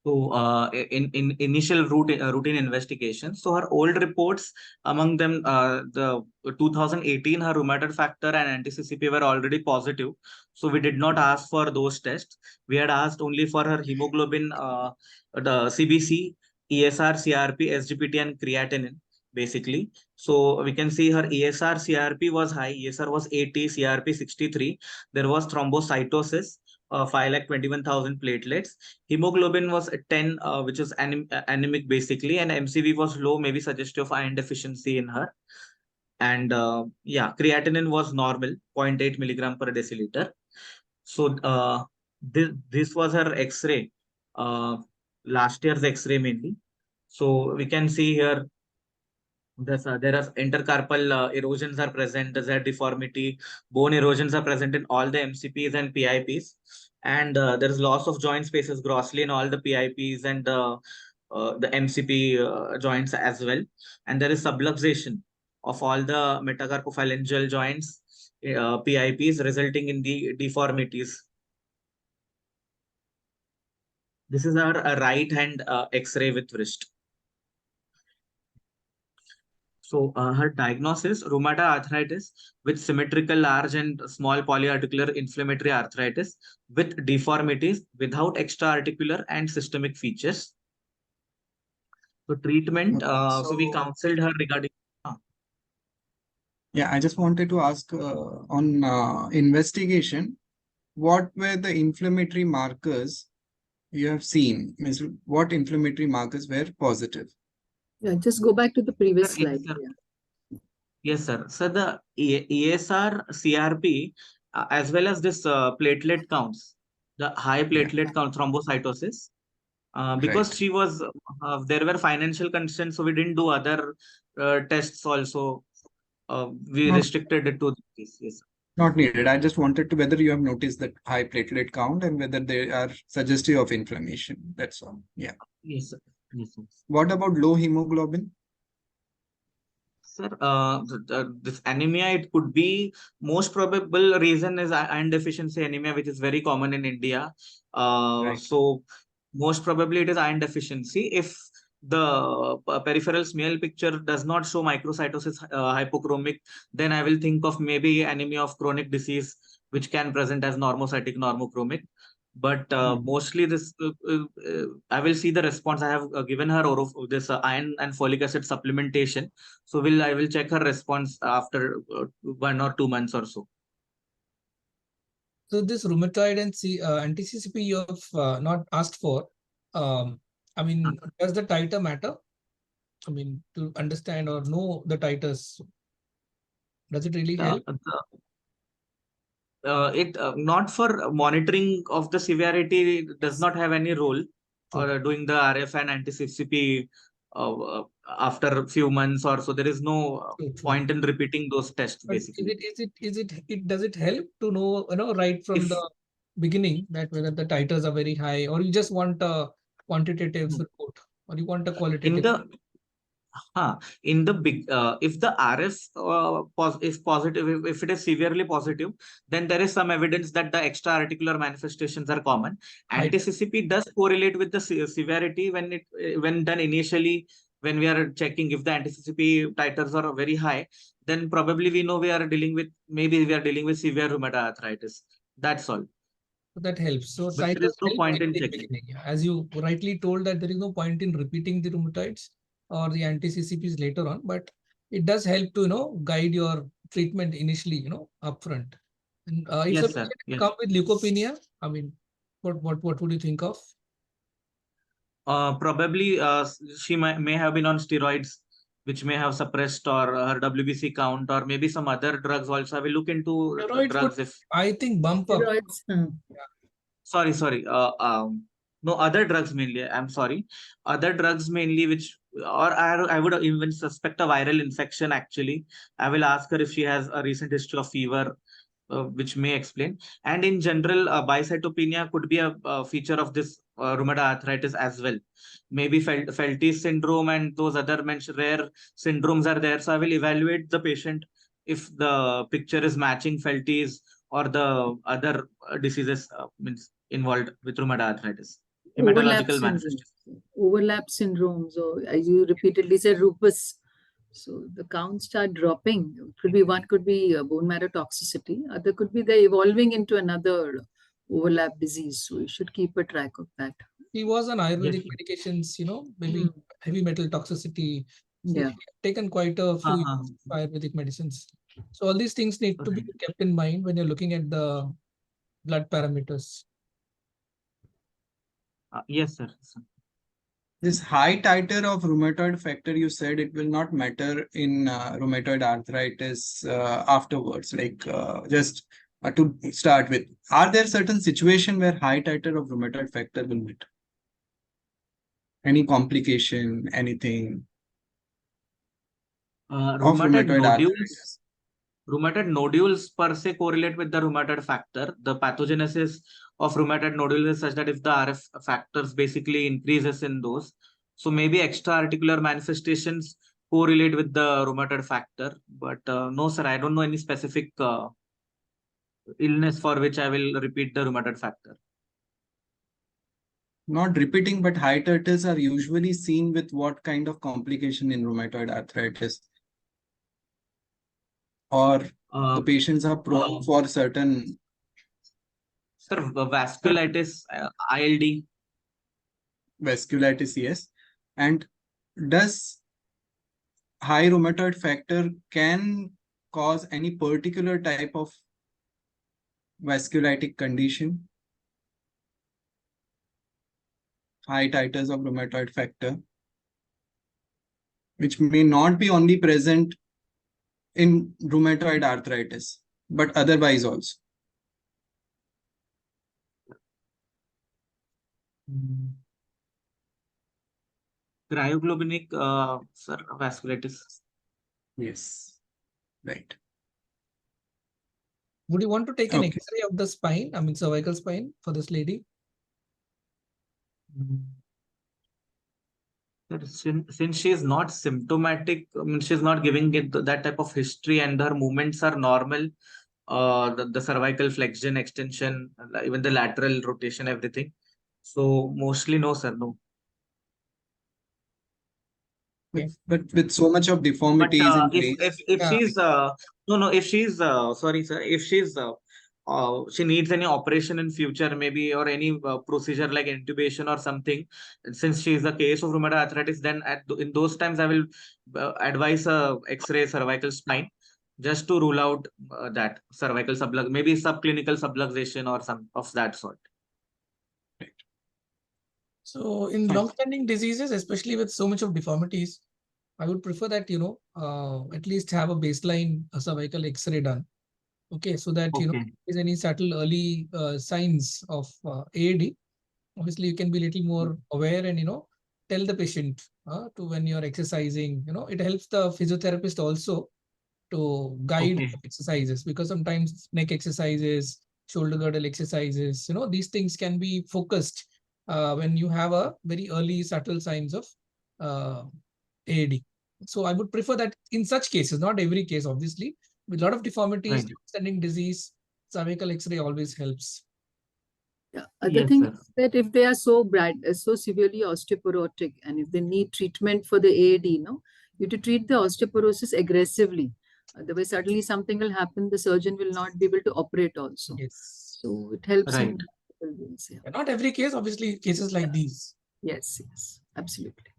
So, in initial routine investigation, so her old reports, among them, the 2018, her rheumatoid factor and anti-CCP were already positive. So we did not ask for those tests. We had asked only for her hemoglobin, the CBC, ESR, CRP, SGPT, and creatinine, basically. So we can see her ESR, CRP was high. ESR was 80, CRP 63. There was thrombocytosis. 5,21,000 platelets. Hemoglobin was 10, which is anemic basically, and MCV was low, maybe suggestive of iron deficiency in her. And yeah, creatinine was normal, 0.8 milligram per deciliter. So this was her X-ray, last year's X-ray mainly. So we can see here there are intercarpal erosions are present, there's a deformity, bone erosions are present in all the MCPs and PIPs, and there is loss of joint spaces grossly in all the PIPs and the MCP joints as well, and there is subluxation of all the metacarpophalangeal joints, PIPs, resulting in the deformities. This is our right hand X-ray with wrist. So her diagnosis, rheumatoid arthritis with symmetrical large and small polyarticular inflammatory arthritis with deformities without extra-articular and systemic features. So treatment, Okay, so we counseled her regarding. yeah, I just wanted to ask on investigation, what were the inflammatory markers you have seen? Means what inflammatory markers were positive? Yeah, just go back to the previous Sir, slide. yes, sir. Yeah. Yes, sir. So the ESR, CRP, as well as this platelet counts, the high Yeah, platelet count thrombocytosis, because right. she was, there were financial constraints, so we didn't do other tests also. We Not restricted it to this. Yes, sir. not needed. I just wanted to whether you have noticed that high platelet count and whether they are suggestive of inflammation. That's all. Yeah. Yes, sir. Yes, sir. What about low hemoglobin? Sir, this anemia, it could be most probable reason is iron deficiency anemia, which is very common in India. Right. So most probably it is iron deficiency. If the peripheral smear picture does not show microcytosis hypochromic, then I will think of maybe anemia of chronic disease, which can present as normocytic normochromic. But mostly this, I will see the response. I have given her this iron and folic acid supplementation. So I will check her response after 1 or 2 months or so. So this rheumatoid and anti-CCP you have not asked for. I mean, does the titer matter? I mean, to understand or know the titers, does it really help? It not for monitoring of the severity does not have any role, True. or doing the RF and anti-CCP after a few months or so. There is no True, true. point in repeating those tests But basically. does it help to know, right from If the beginning that whether the titers are very high, or you just want a quantitative report, or you want a in qualitative? the in the big, if the RF is positive, if it is severely positive, then there is some evidence that the extra articular manifestations are common. Height. Anti-CCP does correlate with the severity when done initially. When we are checking if the anti-CCP titers are very high, then probably we know we are dealing with, maybe we are dealing with severe rheumatoid arthritis. That's all. So that helps. So But there titers is no help point in in the checking. beginning. As you rightly told that there is no point in repeating the rheumatoids or the anti-CCPs later on, but it does help to, guide your treatment initially, upfront. And if the Yes, sir. patient Yes. come with leukopenia, I mean, what would you think of? Probably she may have been on steroids, which may have suppressed or her WBC count, or maybe some other drugs also. I will look into Steroids would, drugs if. I think, bump up. Steroids. Sorry. No, other drugs mainly. I'm sorry. Other drugs mainly, which, or I would even suspect a viral infection actually. I will ask her if she has a recent history of fever, which may explain. And in general, bicytopenia could be a feature of this rheumatoid arthritis as well. Maybe Felty's syndrome and those other mentioned rare syndromes are there. So I will evaluate the patient if the picture is matching Felty's or the other diseases means involved with rheumatoid arthritis, Overlap hematological syndrome. manifestations. Overlap syndrome. So as you repeatedly said, lupus. So the counts start dropping. One could be bone marrow toxicity. Other could be they're evolving into another overlap disease. So you should keep a track of that. He was on Yes. Ayurvedic medications, maybe heavy metal toxicity. So Yeah. he had taken quite a few Uh-huh. years of Ayurvedic medicines. So all these things need to be kept in mind when you're looking at the blood parameters. Yes, sir. This high titer of rheumatoid factor, you said it will not matter in rheumatoid arthritis afterwards, like just to start with. Are there certain situations where high titer of rheumatoid factor will matter? Any complication, anything of Rheumatoid rheumatoid nodules. arthritis? Rheumatoid nodules per se correlate with the rheumatoid factor. The pathogenesis of rheumatoid nodules is such that if the RF factors basically increases in those, so maybe extra articular manifestations correlate with the rheumatoid factor. But no, sir, I don't know any specific illness for which I will repeat the rheumatoid factor. Not repeating, but high titers are usually seen with what kind of complication in rheumatoid arthritis? or the Uh, patients are prone for certain Sir, vasculitis, ILD. vasculitis? Yes. And does high rheumatoid factor can cause any particular type of vasculitic condition? High titers of rheumatoid factor, which may not be only present in rheumatoid arthritis, but otherwise also. Cryoglobinic, sir, vasculitis. Yes, right. Would you want to take an Okay. X-ray of the spine, I mean cervical spine for this lady? Since she is not symptomatic, I mean, she's not giving it that type of history, and her movements are normal. The cervical flexion, extension, even the lateral rotation, everything. So mostly no, sir, no. But with so much of But deformities in if place. Yeah. she's no, if she's sorry, sir, if she's she needs any operation in future, maybe, or any procedure like intubation or something, since she is a case of rheumatoid arthritis, then in those times I will advise X-ray cervical spine, just to rule out that cervical sublux, maybe subclinical subluxation or some of that sort. So in Fine. long-standing diseases, especially with so much of deformities, I would prefer that, at least have a baseline cervical X-ray done. Okay, so that, if Okay. there's any subtle early signs of AAD, obviously you can be a little more aware and, tell the patient to when you're exercising, it helps the physiotherapist also to guide Okay. exercises, because sometimes neck exercises, shoulder girdle exercises, these things can be focused when you have a very early subtle signs of AAD. So I would prefer that in such cases, not every case, obviously, with a lot of deformities, Right. extending disease, cervical X-ray always helps. Yeah. Other Yes, thing sir. is that if they are so so severely osteoporotic, and if they need treatment for the AAD, you have to treat the osteoporosis aggressively. Otherwise, suddenly something will happen. The surgeon will not be able to operate also. Yes. So it helps Right. in multiple ways. Yeah. Not every case, obviously, cases like these. Yes, absolutely.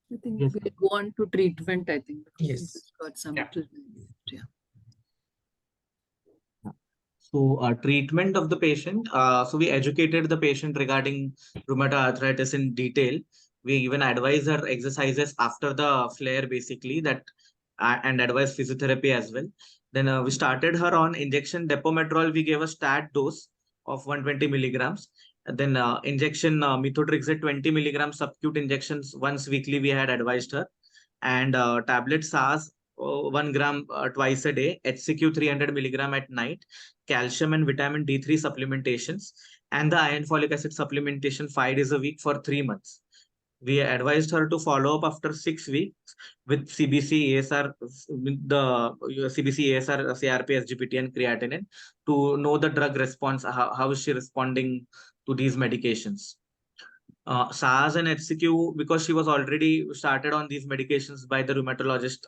I think Yes, we'll go on to treatment, I think, because we Yes. just got some Yeah. little time left. Yeah. So, treatment of the patient. So we educated the patient regarding rheumatoid arthritis in detail. We even advise her exercises after the flare, basically, that and advise physiotherapy as well. Then we started her on injection depometrol. We gave a stat dose of 120 milligrams. And then injection methotrexate 20 milligrams subcute injections once weekly. We had advised her, and tablet SARS 1 gram twice a day, HCQ 300 milligram at night, calcium and vitamin D3 supplementations, and the iron folic acid supplementation 5 days a week for 3 months. We advised her to follow up after 6 weeks with CBC, ASR, with the CBC, ASR, CRP, SGPT, and creatinine to know the drug response. How is she responding to these medications? SARS and HCQ, because she was already started on these medications by the rheumatologist,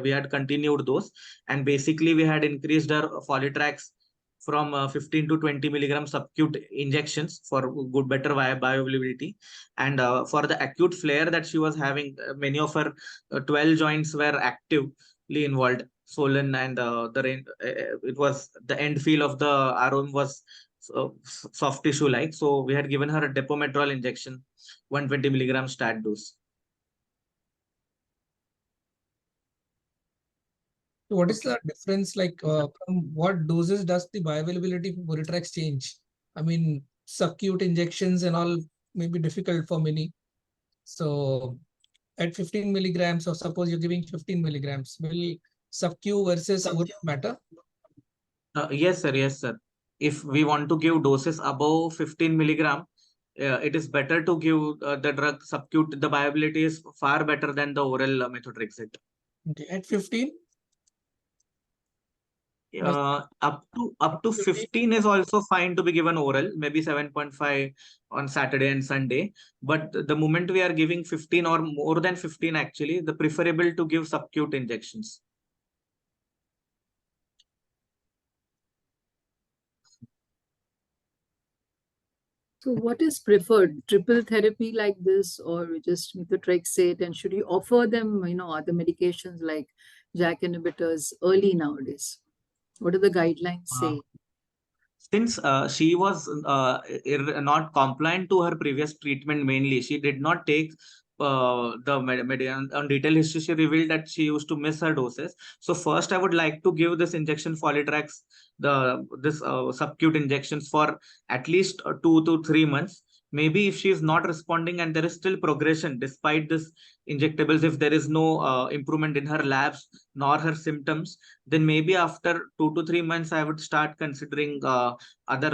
we had continued those, and basically we had increased her Folitrax from 15 to 20 milligram subcute injections for good better bioavailability, and for the acute flare that she was having, many of her 12 joints were actively involved, swollen, and it was the end feel of the arm was soft tissue like. So we had given her a depometrol injection, 120 milligram stat dose. So what is the difference, like from what doses does the bioavailability for Boratrax change? I mean, subcute injections and all may be difficult for many. So at 15 milligrams, or suppose you're giving 15 milligrams, will subcu versus oral matter? Yes, sir. Yes, sir. If we want to give doses above 15 milligram, it is better to give the drug subcute. The viability is far better than the oral methotrexate. Okay. At 15? Up to 15 is also fine to be given oral, maybe 7.5 on Saturday and Sunday. But the moment we are giving 15 or more than 15, actually, the preferable to give subcute injections. So what is preferred? Triple therapy like this or just methotrexate? And should you offer them, other medications like JAK inhibitors early nowadays? What do the guidelines Uh, say? since she was not compliant to her previous treatment, mainly she did not take the on detailed history. She revealed that she used to miss her doses. So first I would like to give this injection Folitrax, this subcute injections for at least 2 to 3 months. Maybe if she is not responding and there is still progression despite this injectables, if there is no improvement in her labs nor her symptoms, then maybe after 2 to 3 months I would start considering other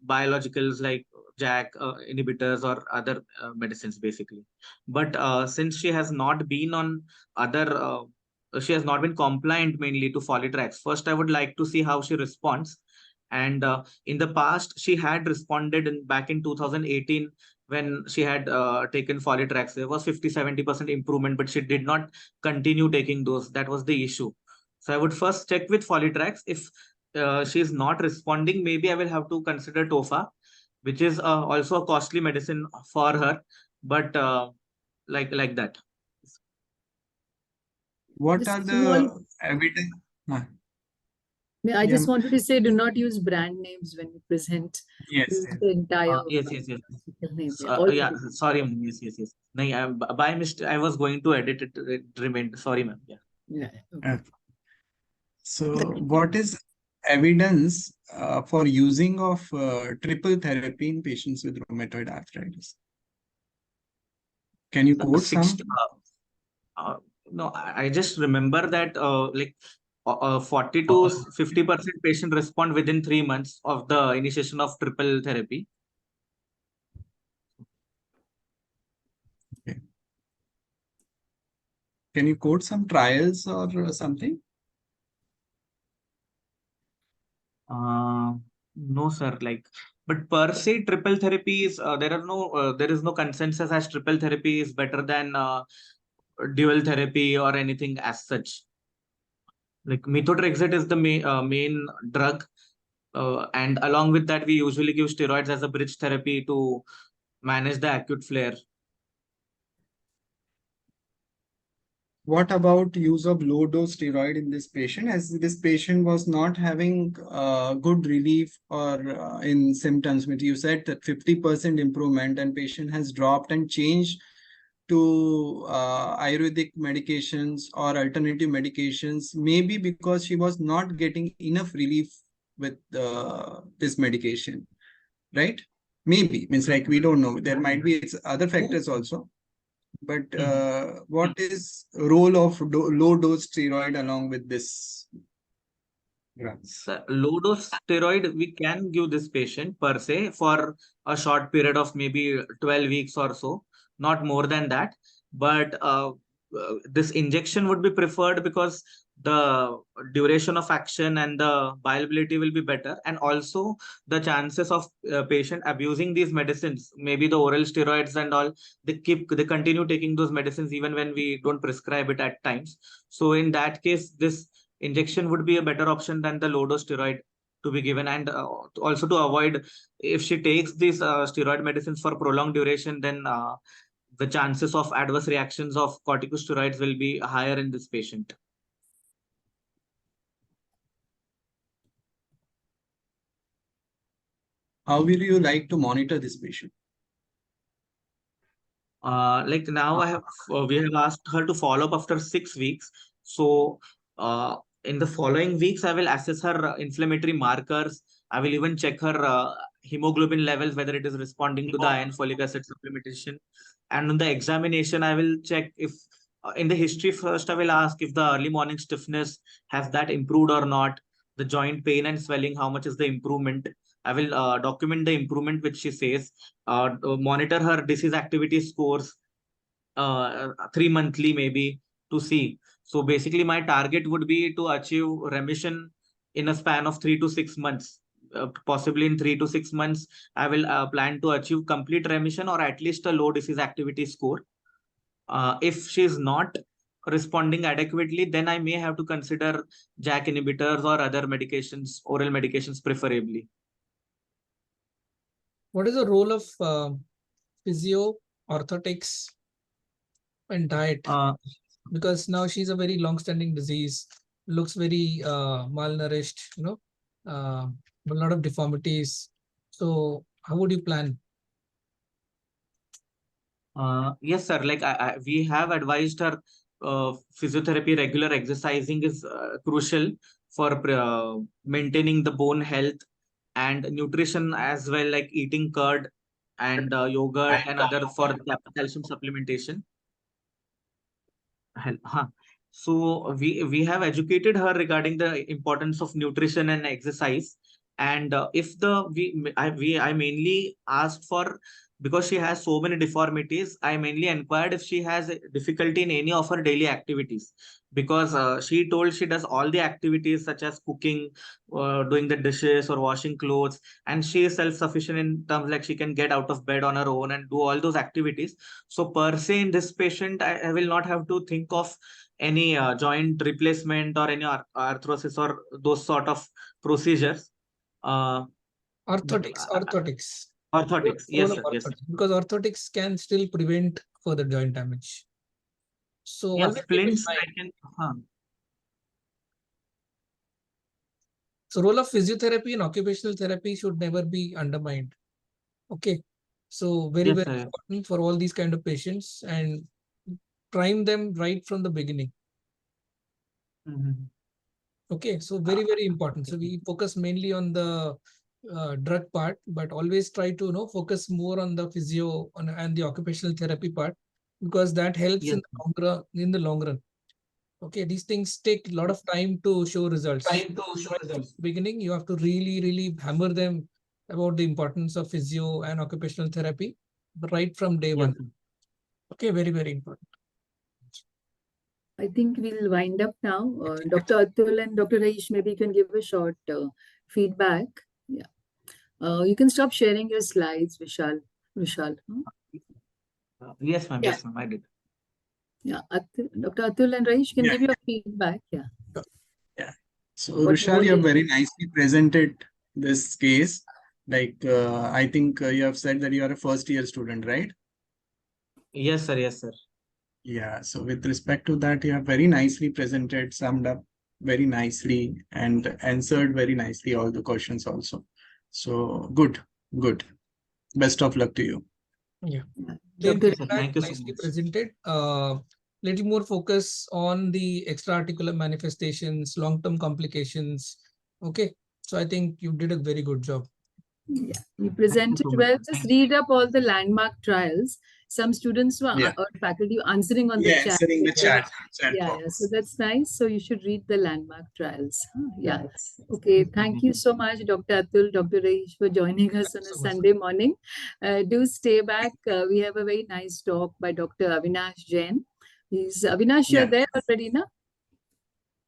biologicals like JAK inhibitors or other medicines basically. But since she has not been on other, she has not been compliant mainly to Folitrax. First, I would like to see how she responds. And in the past, she had responded back in 2018 when she had taken Folitrax. There was 50-70% improvement, but she did not continue taking those. That was the issue. So I would first check with Folitrax. If she is not responding, maybe I will have to consider TOFA, which is also a costly medicine for her. But like that. What are Just small, the evidence? Uh, I yeah, just wanted to say do not use brand names when you present. yes, Use yes. the entire Yes. name. Yeah, all Yeah, medications. sorry, ma'am. Yes. No, by mistake, I was going to edit it. It remained. Sorry, ma'am. Yeah. Yeah, Uh, okay. so, what is evidence for using of triple therapy in patients with rheumatoid arthritis? Can you quote Six. some? Uh, no, I just remember that 40 to Oh, 50% patient respond within 3 months of the initiation of triple therapy. okay. Can you quote some trials or something? Uh, no, sir. But per se, triple therapy is there is no consensus as triple therapy is better than dual therapy or anything as such. Like methotrexate is the main drug, and along with that, we usually give steroids as a bridge therapy to manage the acute flare. What about use of low dose steroid in this patient, as this patient was not having good relief or in symptoms, which you said that 50% improvement and patient has dropped and changed to Ayurvedic medications or alternative medications, maybe because she was not getting enough relief with this medication, right? Maybe, means like we don't know. There might be other factors also. But Mhm. what is role of low dose steroid along with this drugs? Low dose steroid, we can give this patient per se for a short period of maybe 12 weeks or so, not more than that. But this injection would be preferred because the duration of action and the bioavailability will be better. And also the chances of patient abusing these medicines, maybe the oral steroids and all, they continue taking those medicines even when we don't prescribe it at times. So in that case, this injection would be a better option than the low dose steroid to be given. And also to avoid, if she takes these steroid medicines for prolonged duration, then the chances of adverse reactions of corticosteroids will be higher in this patient. How will you like to monitor this patient? Like now we have asked her to follow up after 6 weeks. So in the following weeks, I will assess her inflammatory markers. I will even check her hemoglobin levels, whether it is responding to the iron folic acid supplementation. And in the examination, I will check if in the history first, I will ask if the early morning stiffness has that improved or not. The joint pain and swelling, how much is the improvement? I will document the improvement which she says, monitor her disease activity scores 3 monthly maybe to see. So basically, my target would be to achieve remission in a span of 3 to 6 months. Possibly in 3 to 6 months, I will plan to achieve complete remission or at least a low disease activity score. If she is not responding adequately, then I may have to consider JAK inhibitors or other medications, oral medications preferably. What is the role of physio, orthotics, and diet? Because now she's a very long-standing disease, looks very malnourished, a lot of deformities. So how would you plan? Yes, sir. Like we have advised her, physiotherapy, regular exercising is crucial for maintaining the bone health, and nutrition as well, like eating curd and yogurt and other for the calcium supplementation. Huh. So we have educated her regarding the importance of nutrition and exercise. And if the I mainly asked for, because she has so many deformities, I mainly inquired if she has a difficulty in any of her daily activities, because she told she does all the activities such as cooking, doing the dishes or washing clothes, and she is self-sufficient in terms like she can get out of bed on her own and do all those activities. So per se in this patient, I will not have to think of any joint replacement or any arthrosis or those sort of procedures. But Orthotics. orthotics, yes, sir, yes. Because orthotics can still prevent further joint damage. So Yeah, always keep in splints, I mind. can. So role of physiotherapy and occupational therapy should never be undermined. Okay. So very, Yes, very sir. important for all these kind of patients, and prime them right from the beginning. Okay. So very, very important. So we focus mainly on the drug part, but always try to focus more on the physio and the occupational therapy part, because that helps Yes, in the long run. Okay, these things take a lot of time to show results. Right from the beginning, you have to really, really hammer them about the importance of physio and occupational therapy right from day yes, one. sir. Okay, very, very important. I think we'll wind up now. Dr. Atul and Dr. Raish, maybe you can give a short feedback. Yeah. You can stop sharing your slides, Vishal. Vishal. Yes, ma'am. Yeah. Yes, ma'am. I did. Yeah. Dr. Atul and Raish, you can Yeah. give your feedback. Yeah. Yeah. So What Vrushal, more you have did very nicely presented this case. Like I think you have said that you are a first year student, right? Yes, sir. Yes, sir. Yeah. So with respect to that, you have very nicely presented, summed up very nicely, and answered very nicely all the questions also. So good, good. Best of luck to you. Yeah. Dr. Yes, sir. Thank you so Nicely much. presented. Little more focus on the extra-articular manifestations, long-term complications. Okay. So I think you did a very good job. Yeah, you Thank you presented so much. well. Just read up all the landmark trials. Some students were Yeah. or faculty were answering on the Yeah, chat. answering the chat Yeah, box. so that's nice. So you should read the landmark trials. Yeah. Okay. Thank you so much, Dr. Atul, Dr. Raish, for joining us on a So much. Sunday morning. Do stay back. We have a very nice talk by Dr. Avinash Jain. Avinash, you're Yeah. there already, na?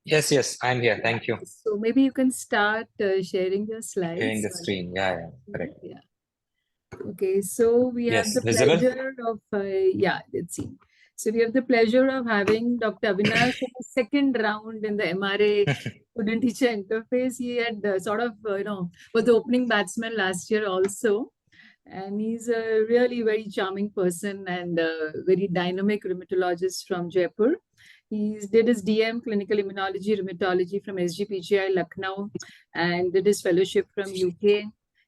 Yes, I'm here. Thank you. So maybe you can start sharing your Sharing slides. the screen. Yeah, correct. Yeah. Okay, so we have Yes, the visible? pleasure of, yeah, let's see. So we have the pleasure of having Dr. Avinash in the second round in the MRA student teacher interface. He had sort of, was the opening batsman last year also. And he's a really very charming person and very dynamic rheumatologist from Jaipur. He did his DM, clinical immunology, rheumatology from SGPGI Lucknow, and did his fellowship from UK.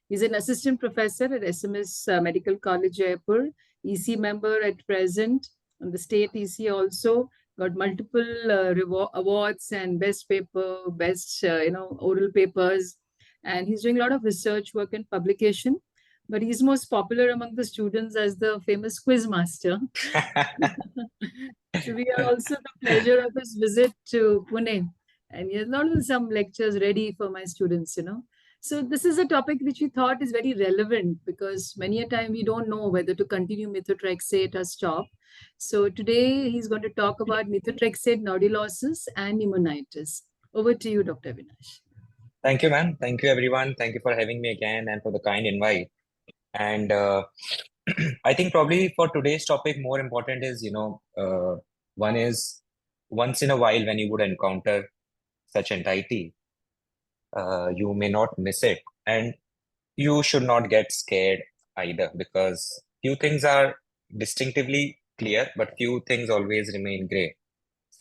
He's an assistant professor at SMS Medical College, Jaipur, EC member at present, on the state EC also, got multiple awards and best paper, best, oral papers. And he's doing a lot of research work and publication, but he's most popular among the students as the famous quiz master. So we are also the pleasure of his visit to Pune, and he has not some lectures ready for my students. So this is a topic which we thought is very relevant because many a time we don't know whether to continue methotrexate or stop. So today he's going to talk about methotrexate, nodulosis, and pneumonitis. Over to you, Dr. Avinash. Thank you, ma'am. Thank you, everyone. Thank you for having me again and for the kind invite. And I think probably for today's topic, more important is, one is once in a while when you would encounter such entity, you may not miss it. And you should not get scared either, because few things are distinctively clear, but few things always remain gray.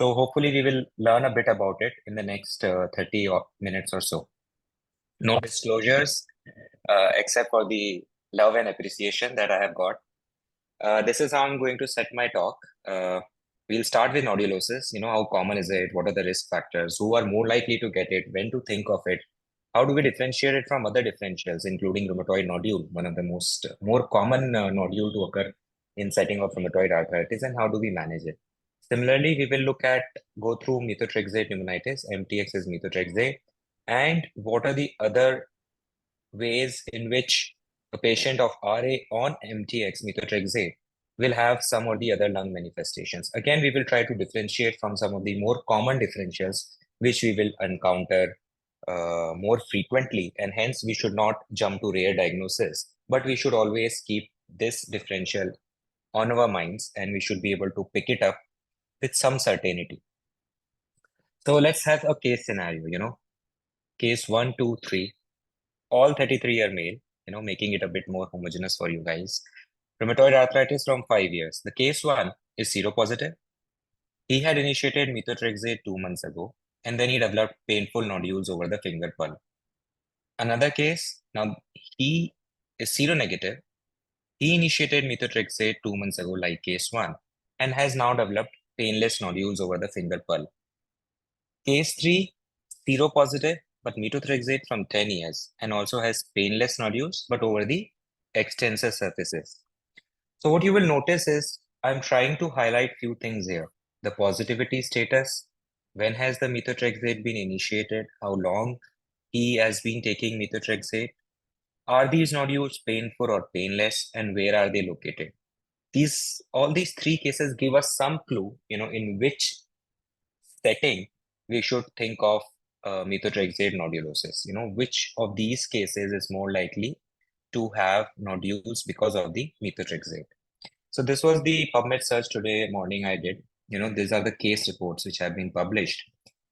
So hopefully we will learn a bit about it in the next 30 minutes or so. No disclosures, except for the love and appreciation that I have got. This is how I'm going to set my talk. We'll start with nodulosis. How common is it? What are the risk factors? Who are more likely to get it? When to think of it? How do we differentiate it from other differentials, including rheumatoid nodule, one of the more common nodule to occur in setting of rheumatoid arthritis, and how do we manage it? Similarly, we will go through methotrexate pneumonitis, MTX is methotrexate, and what are the other ways in which a patient of RA on MTX, methotrexate, will have some or the other lung manifestations. Again, we will try to differentiate from some of the more common differentials which we will encounter more frequently, and hence we should not jump to rare diagnosis, but we should always keep this differential on our minds, and we should be able to pick it up with some certainty. So let's have a case scenario, case 1, 2, 3, all 33 are male, making it a bit more homogeneous for you guys. Rheumatoid arthritis from 5 years. The case 1 is seropositive. He had initiated methotrexate 2 months ago, and then he developed painful nodules over the finger palm. Another case, now he is seronegative. He initiated methotrexate 2 months ago, like case 1, and has now developed painless nodules over the finger palm. Case 3, seropositive, but methotrexate from 10 years, and also has painless nodules, but over the extensor surfaces. So what you will notice is I'm trying to highlight few things here. The positivity status, when has the methotrexate been initiated, how long he has been taking methotrexate, are these nodules painful or painless, and where are they located? All these 3 cases give us some clue, in which setting we should think of methotrexate nodulosis. Which of these cases is more likely to have nodules because of the methotrexate. So this was the PubMed search today morning I did. These are the case reports which have been published.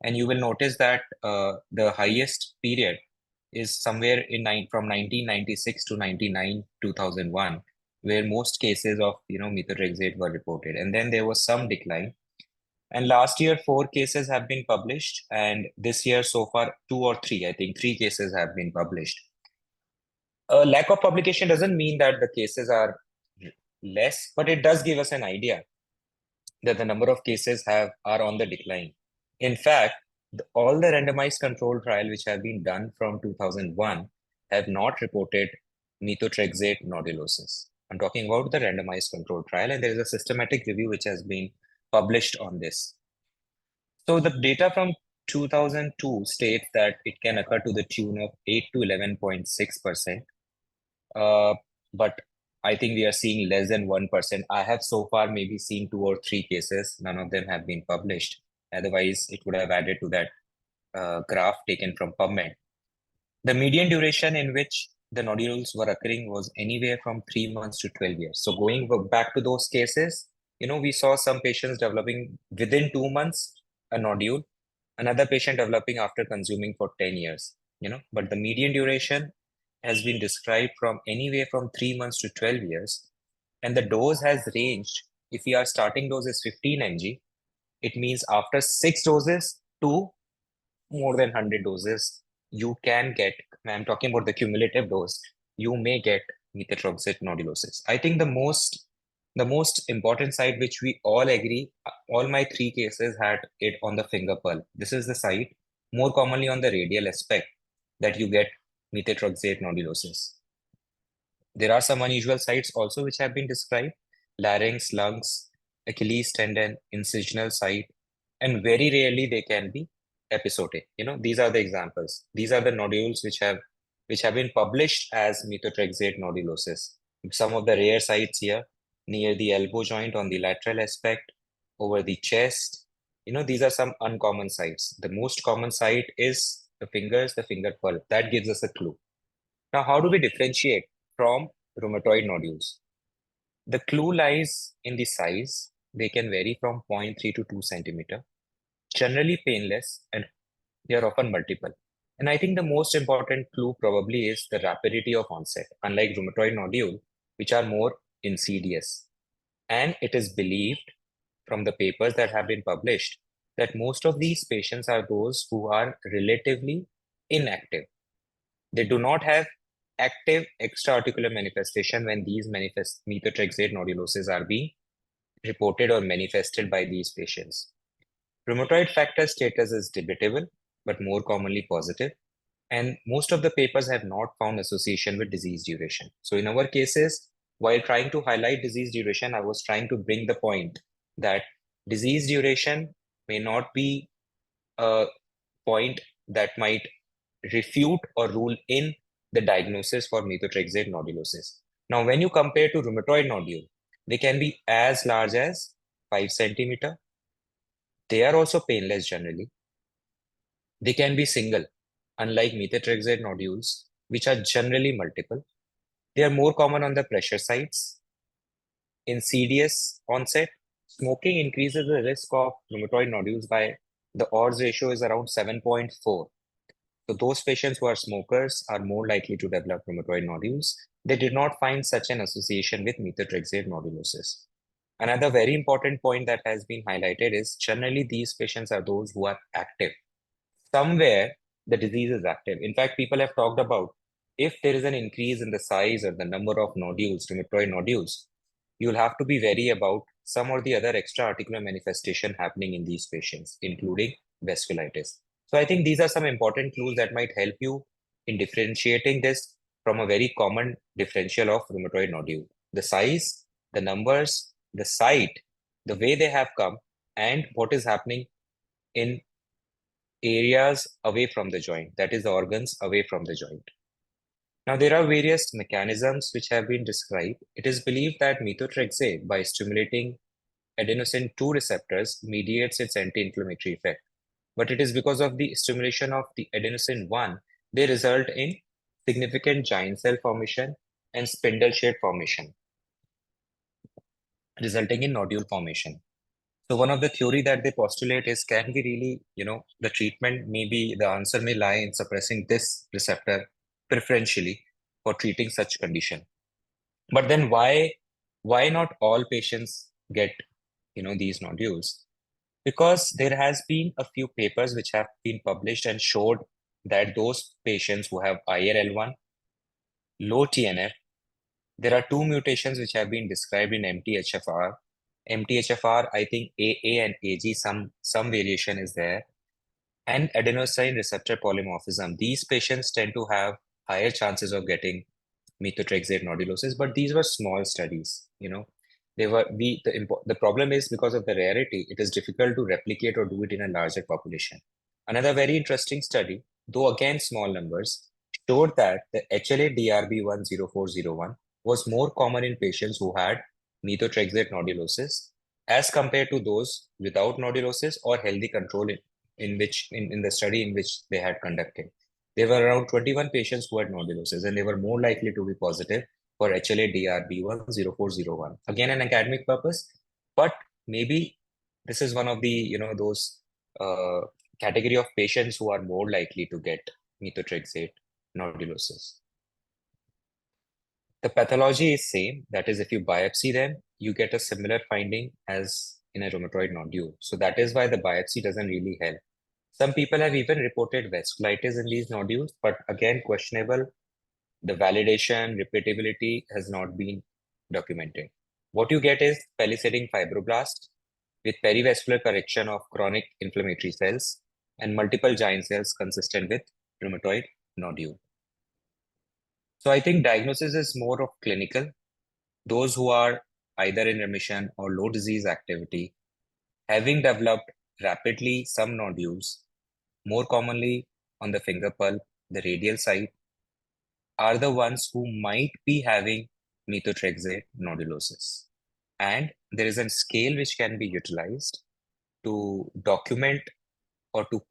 And you will notice that the highest period is somewhere from 1996 to 99, 2001, where most cases of, methotrexate were reported. And then there was some decline. And last year, 4 cases have been published. And this year, so far, 2 or 3, I think 3 cases have been published. A lack of publication doesn't mean that the cases are less, but it does give us an idea that the number of cases are on the decline. In fact, all the randomized control trial which have been done from 2001 have not reported methotrexate nodulosis. I'm talking about the randomized control trial, and there is a systematic review which has been published on this. So the data from 2002 states that it can occur to the tune of 8 to 11.6%. But I think we are seeing less than 1%. I have so far maybe seen 2 or 3 cases. None of them have been published. Otherwise, it would have added to that graph taken from PubMed. The median duration in which the nodules were occurring was anywhere from 3 months to 12 years. So going back to those cases, we saw some patients developing within 2 months a nodule, another patient developing after consuming for 10 years, but the median duration has been described from anywhere from 3 months to 12 years. And the dose has ranged. If our starting dose is 15 mg, it means after 6 doses to more than 100 doses, you can get, I'm talking about the cumulative dose, you may get methotrexate nodulosis. I think the most important site which we all agree, all my 3 cases had it on the finger pearl. This is the site more commonly on the radial aspect that you get methotrexate nodulosis. There are some unusual sites also which have been described: larynx, lungs, Achilles tendon, incisional site, and very rarely they can be episodic. These are the examples. These are the nodules which have been published as methotrexate nodulosis. Some of the rare sites here near the elbow joint on the lateral aspect, over the chest. These are some uncommon sites. The most common site is the fingers, the finger pearl. That gives us a clue. Now, how do we differentiate from rheumatoid nodules? The clue lies in the size. They can vary from 0.3 to 2 centimeter, generally painless, and they are often multiple. And I think the most important clue probably is the rapidity of onset. Unlike rheumatoid nodule, which are more insidious. And it is believed from the papers that have been published that most of these patients are those who are relatively inactive. They do not have active extraarticular manifestation when these methotrexate nodulosis are being reported or manifested by these patients. Rheumatoid factor status is debatable, but more commonly positive. And most of the papers have not found association with disease duration. So in our cases, while trying to highlight disease duration, I was trying to bring the point that disease duration may not be a point that might refute or rule in the diagnosis for methotrexate nodulosis. Now, when you compare to rheumatoid nodule, they can be as large as 5 centimeter. They are also painless generally. They can be single, unlike methotrexate nodules, which are generally multiple. They are more common on the pressure sites. Insidious onset. Smoking increases the risk of rheumatoid nodules by the odds ratio is around 7.4. So those patients who are smokers are more likely to develop rheumatoid nodules. They did not find such an association with methotrexate nodulosis. Another very important point that has been highlighted is generally these patients are those who are active. Somewhere the disease is active. In fact, people have talked about if there is an increase in the size or the number of nodules, rheumatoid nodules, you'll have to be wary about some or the other extra-articular manifestation happening in these patients, including vasculitis. So I think these are some important clues that might help you in differentiating this from a very common differential of rheumatoid nodule. The size, the numbers, the site, the way they have come, and what is happening in areas away from the joint, that is the organs away from the joint. Now, there are various mechanisms which have been described. It is believed that methotrexate, by stimulating adenosine 2 receptors, mediates its anti-inflammatory effect. But it is because of the stimulation of the adenosine 1, they result in significant giant cell formation and spindle shaped formation, resulting in nodule formation. So one of the theory that they postulate is, can we really, the treatment maybe the answer may lie in suppressing this receptor preferentially for treating such condition. But then why not all patients get, these nodules? Because there has been a few papers which have been published and showed that those patients who have IRL1, low TNF, there are two mutations which have been described in MTHFR. MTHFR, I think AA and AG, some variation is there. And adenosine receptor polymorphism. These patients tend to have higher chances of getting methotrexate nodulosis, but these were small studies. The problem is because of the rarity, it is difficult to replicate or do it in a larger population. Another very interesting study, though again small numbers, showed that the HLA-DRB10401 was more common in patients who had methotrexate nodulosis as compared to those without nodulosis or healthy control in the study in which they had conducted. There were around 21 patients who had nodulosis, and they were more likely to be positive for HLA-DRB10401. Again, an academic purpose, but maybe this is one of the those category of patients who are more likely to get methotrexate nodulosis. The pathology is same. That is, if you biopsy them, you get a similar finding as in a rheumatoid nodule. So that is why the biopsy doesn't really help. Some people have even reported vasculitis in these nodules, but again, questionable. The validation, repeatability has not been documented. What you get is palisading fibroblast with perivascular correction of chronic inflammatory cells and multiple giant cells consistent with rheumatoid nodule. So I think diagnosis is more of clinical. Those who are either in remission or low disease activity, having developed rapidly some nodules, more commonly on the finger pulp, the radial side, are the ones who might be having methotrexate nodulosis. And there is a scale which can be utilized to document or to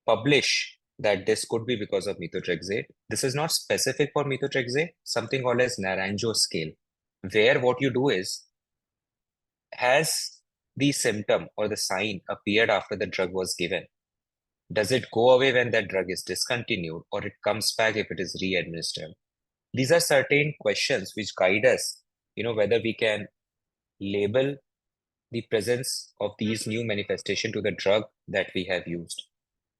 publish that this could be because of methotrexate. This is not specific for methotrexate, something called as Naranjo scale, where what you do is, has the symptom or the sign appeared after the drug was given? Does it go away when that drug is discontinued, or it comes back if it is re-administered? These are certain questions which guide us whether we can label the presence of these new manifestation to the drug that we have used.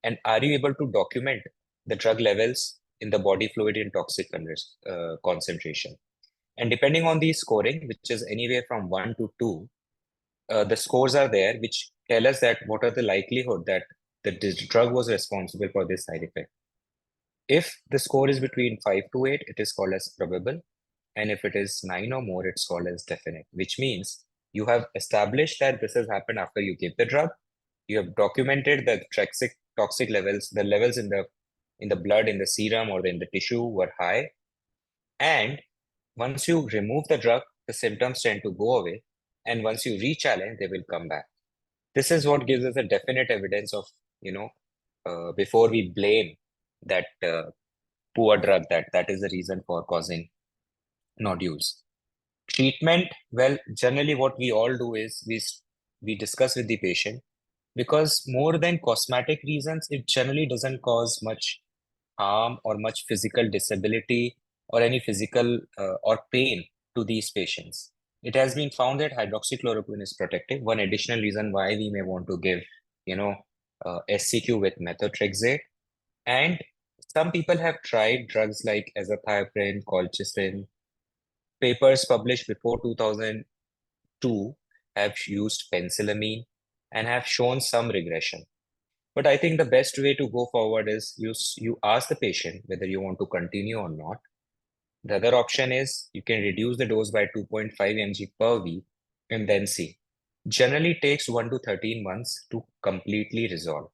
And are you able to document the drug levels in the body fluid in toxic concentration? And depending on the scoring, which is anywhere from 1 to 2, the scores are there, which tell us that what are the likelihood that this drug was responsible for this side effect. If the score is between 5 to 8, it is called as probable. And if it is 9 or more, it's called as definite, which means you have established that this has happened after you give the drug. You have documented the toxic levels, the levels in the blood, in the serum, or in the tissue were high. And once you remove the drug, the symptoms tend to go away. And once you re-challenge, they will come back. This is what gives us a definite evidence of, before we blame that poor drug, that is the reason for causing nodules. Treatment, well, generally what we all do is we discuss with the patient, because more than cosmetic reasons, it generally doesn't cause much harm or much physical disability or any physical or pain to these patients. It has been found that hydroxychloroquine is protective. One additional reason why we may want to give, SCQ with methotrexate. And some people have tried drugs like azathioprine, colchicine. Papers published before 2002 have used penicillamine and have shown some regression. But I think the best way to go forward is you ask the patient whether you want to continue or not. The other option is you can reduce the dose by 2.5 mg per week and then see. Generally, it takes 1 to 13 months to completely resolve.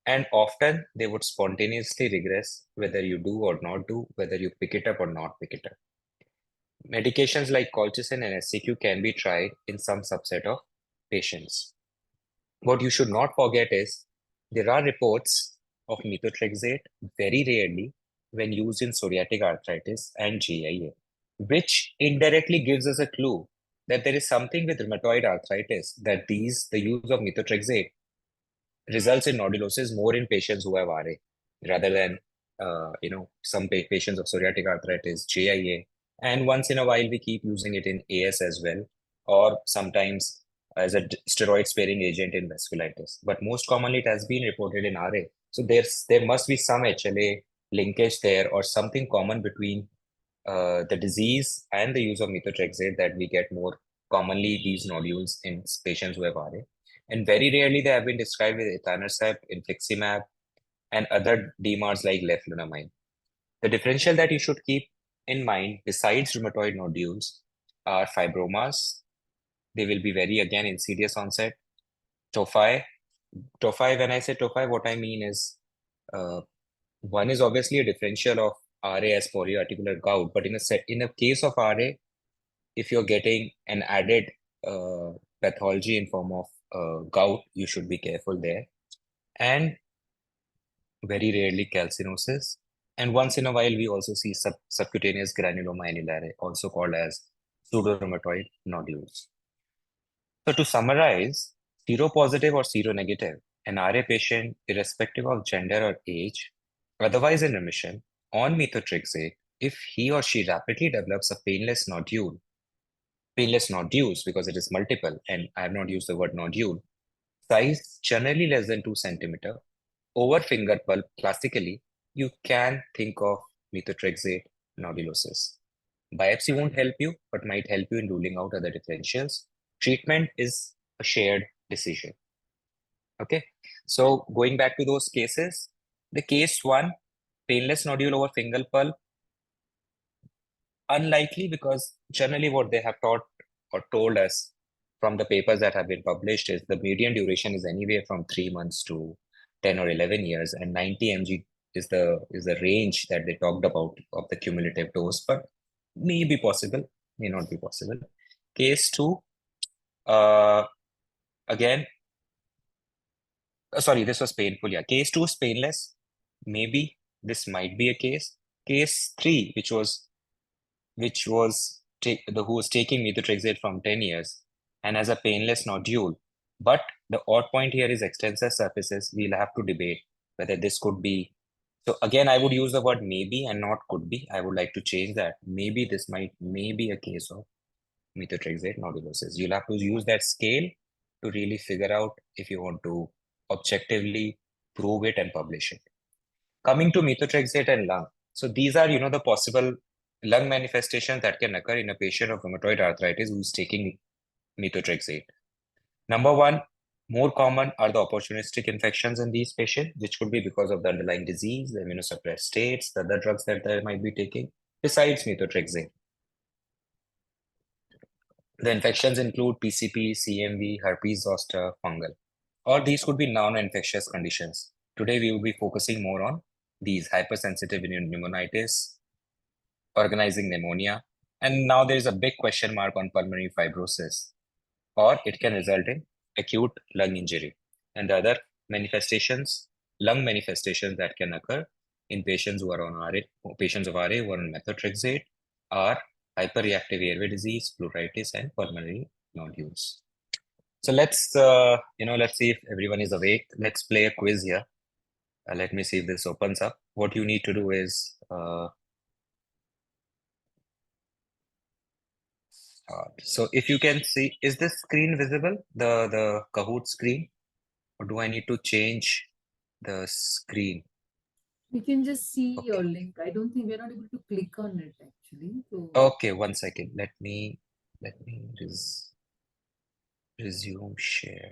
And often they would spontaneously regress whether you do or not do, whether you pick it up or not pick it up. Medications like colchicine and SCQ can be tried in some subset of patients. What you should not forget is there are reports of methotrexate very rarely when used in psoriatic arthritis and GIA, which indirectly gives us a clue that there is something with rheumatoid arthritis, that the use of methotrexate results in nodulosis more in patients who have RA rather than some patients of psoriatic arthritis, GIA, and once in a while we keep using it in AS as well, or sometimes as a steroid-sparing agent in vasculitis. But most commonly, it has been reported in RA. So there must be some HLA linkage there, or something common between the disease and the use of methotrexate, that we get more commonly these nodules in patients who have RA. And very rarely they have been described with etanercept, infliximab, and other DMARDs like leflunomide. The differential that you should keep in mind besides rheumatoid nodules are fibromas. They will be very, again, insidious onset. Tophi, when I say tophi, what I mean is one is obviously a differential of RA as polyarticular gout, but in a case of RA, if you're getting an added pathology in form of gout, you should be careful there. And very rarely calcinosis. And once in a while, we also see subcutaneous granuloma annulare, also called as pseudorheumatoid nodules. So to summarize, seropositive or seronegative, an RA patient, irrespective of gender or age, otherwise in remission, on methotrexate, if he or she rapidly develops a painless nodules, because it is multiple, and I have not used the word nodule, size generally less than 2 centimeter, over finger pulp, classically, you can think of methotrexate nodulosis. Biopsy won't help you, but might help you in ruling out other differentials. Treatment is a shared decision. Okay, so going back to those cases, the case 1, painless nodule over finger pulp, unlikely, because generally what they have taught or told us from the papers that have been published is the median duration is anywhere from 3 months to 10 or 11 years, and 90 mg is the range that they talked about of the cumulative dose, but may be possible, may not be possible. Case 2, again, sorry, this was painful. Yeah, case 2 is painless. Maybe this might be a case. Case 3, who was taking methotrexate from 10 years and has a painless nodule. But the odd point here is extensor surfaces. We'll have to debate whether this could be. So again, I would use the word maybe and not could be. I would like to change that. Maybe this may be a case of methotrexate nodulosis. You'll have to use that scale to really figure out if you want to objectively prove it and publish it. Coming to methotrexate and lung. So these are, the possible lung manifestations that can occur in a patient of rheumatoid arthritis who's taking methotrexate. Number one, more common are the opportunistic infections in these patients, which could be because of the underlying disease, the immunosuppressed states, the other drugs that they might be taking, besides methotrexate. The infections include PCP, CMV, herpes zoster, fungal, or these could be non-infectious conditions. Today, we will be focusing more on these hypersensitive pneumonitis, organizing pneumonia, and now there is a big question mark on pulmonary fibrosis, or it can result in acute lung injury. And the other manifestations, lung manifestations that can occur in patients who are on RA, patients of RA who are on methotrexate are hyperreactive airway disease, pleuritis, and pulmonary nodules. So let's see if everyone is awake. Let's play a quiz here. Let me see if this opens up. What you need to do is so if you can see, is this screen visible? The Kahoot screen, or do I need to change the screen? We can just see Okay. your link. I don't think we're not able to click on it actually. So Okay, 1 second. Let me resume share.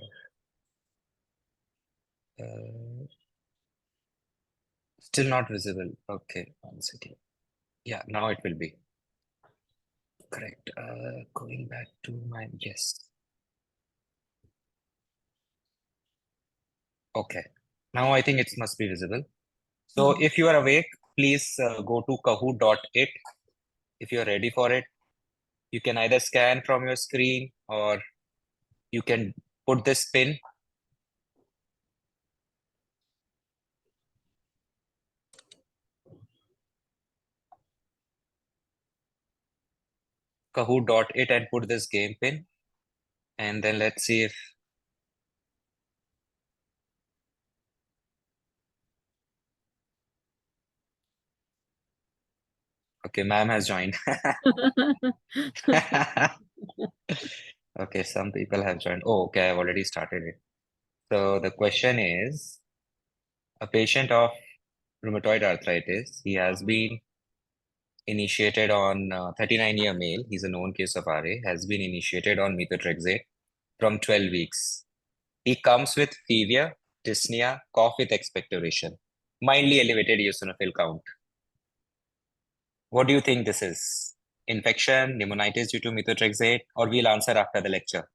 Still not visible. Okay, 1 second. Yeah, now it will be. Correct. Going back to my, yes. Okay. Now I think it must be visible. So if you are awake, please go to kahoot.it. If you're ready for it, you can either scan from your screen or you can put this pin. Kahoot.it and put this game pin. And then let's see if okay, ma'am has joined. Okay, some people have joined. Oh, okay, I've already started it. So the question is, a patient of rheumatoid arthritis, he has been initiated on 39-year male, he's a known case of RA, has been initiated on methotrexate from 12 weeks. He comes with fever, dyspnea, cough with expectoration, mildly elevated eosinophil count. What do you think this is? Infection, pneumonitis due to methotrexate, or we'll answer after the lecture?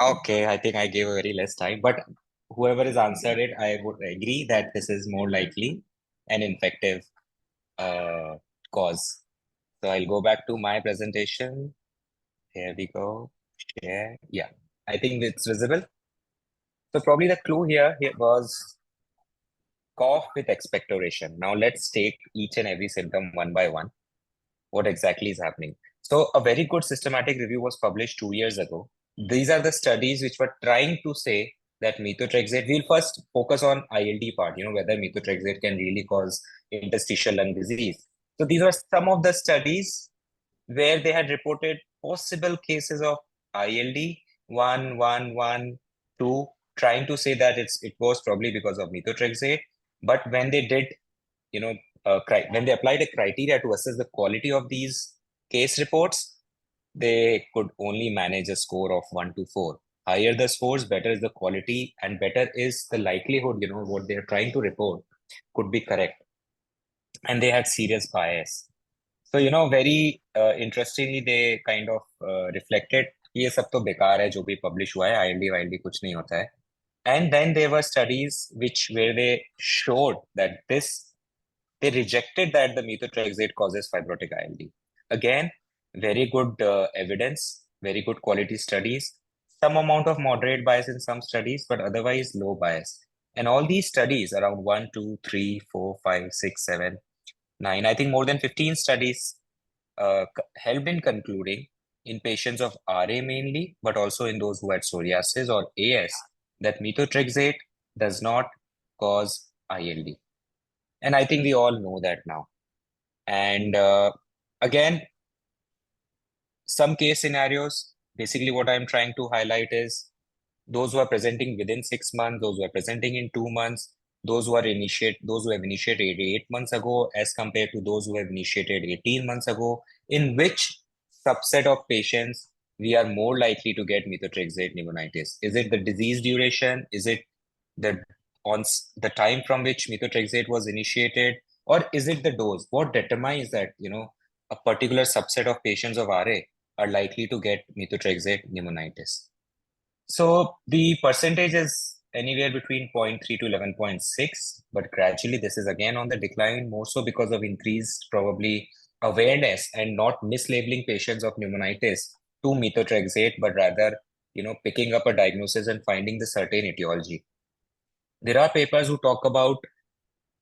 Okay, I think I gave a very less time, but whoever has answered it, I would agree that this is more likely an infective cause. So I'll go back to my presentation. Here we go. Share. Yeah, I think it's visible. So probably the clue here was cough with expectoration. Now let's take each and every symptom one by one. What exactly is happening? So a very good systematic review was published 2 years ago. These are the studies which were trying to say that methotrexate, we'll first focus on ILD part, whether methotrexate can really cause interstitial lung disease. So these were some of the studies where they had reported possible cases of ILD 1, 1, 1, 2, trying to say that it was probably because of methotrexate. But when they did, when they applied a criteria to assess the quality of these case reports, they could only manage a score of 1 to 4. Higher the scores, better is the quality, and better is the likelihood, what they're trying to report could be correct. And they had serious bias. So, very interestingly, they kind of reflected, ये सब तो बेकार है जो भी publish हुआ है, ILD wild कुछ नहीं होता है. And then there were studies where they showed that they rejected that the methotrexate causes fibrotic ILD. Again, very good evidence, very good quality studies, some amount of moderate bias in some studies, but otherwise low bias. And all these studies around 1, 2, 3, 4, 5, 6, 7, 9, I think more than 15 studies helped in concluding in patients of RA mainly, but also in those who had psoriasis or AS, that methotrexate does not cause ILD. And I think we all know that now. And again, some case scenarios, basically what I'm trying to highlight is those who are presenting within 6 months, those who are presenting in 2 months, those who have initiated 8 months ago, as compared to those who have initiated 18 months ago, in which subset of patients we are more likely to get methotrexate pneumonitis? Is it the disease duration? Is it the the time from which methotrexate was initiated, or is it the dose? What determines that a particular subset of patients of RA are likely to get methotrexate pneumonitis? So the percentage is anywhere between 0.3 to 11.6, but gradually this is again on the decline, more so because of increased probably awareness and not mislabeling patients of pneumonitis to methotrexate, but rather picking up a diagnosis and finding the certain etiology. There are papers who talk about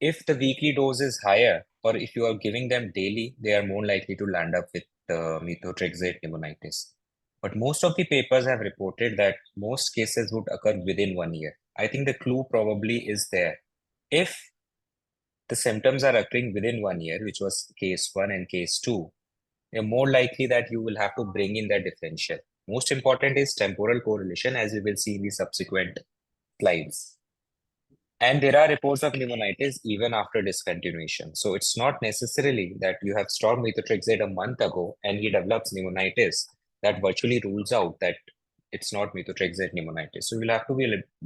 if the weekly dose is higher, or if you are giving them daily, they are more likely to land up with methotrexate pneumonitis. But most of the papers have reported that most cases would occur within 1 year. I think the clue probably is there. If the symptoms are occurring within 1 year, which was case 1 and case 2, you're more likely that you will have to bring in that differential. Most important is temporal correlation, as we will see in the subsequent slides. And there are reports of pneumonitis even after discontinuation. So it's not necessarily that you have stopped methotrexate a month ago and he develops pneumonitis. That virtually rules out that it's not methotrexate pneumonitis. So you'll have to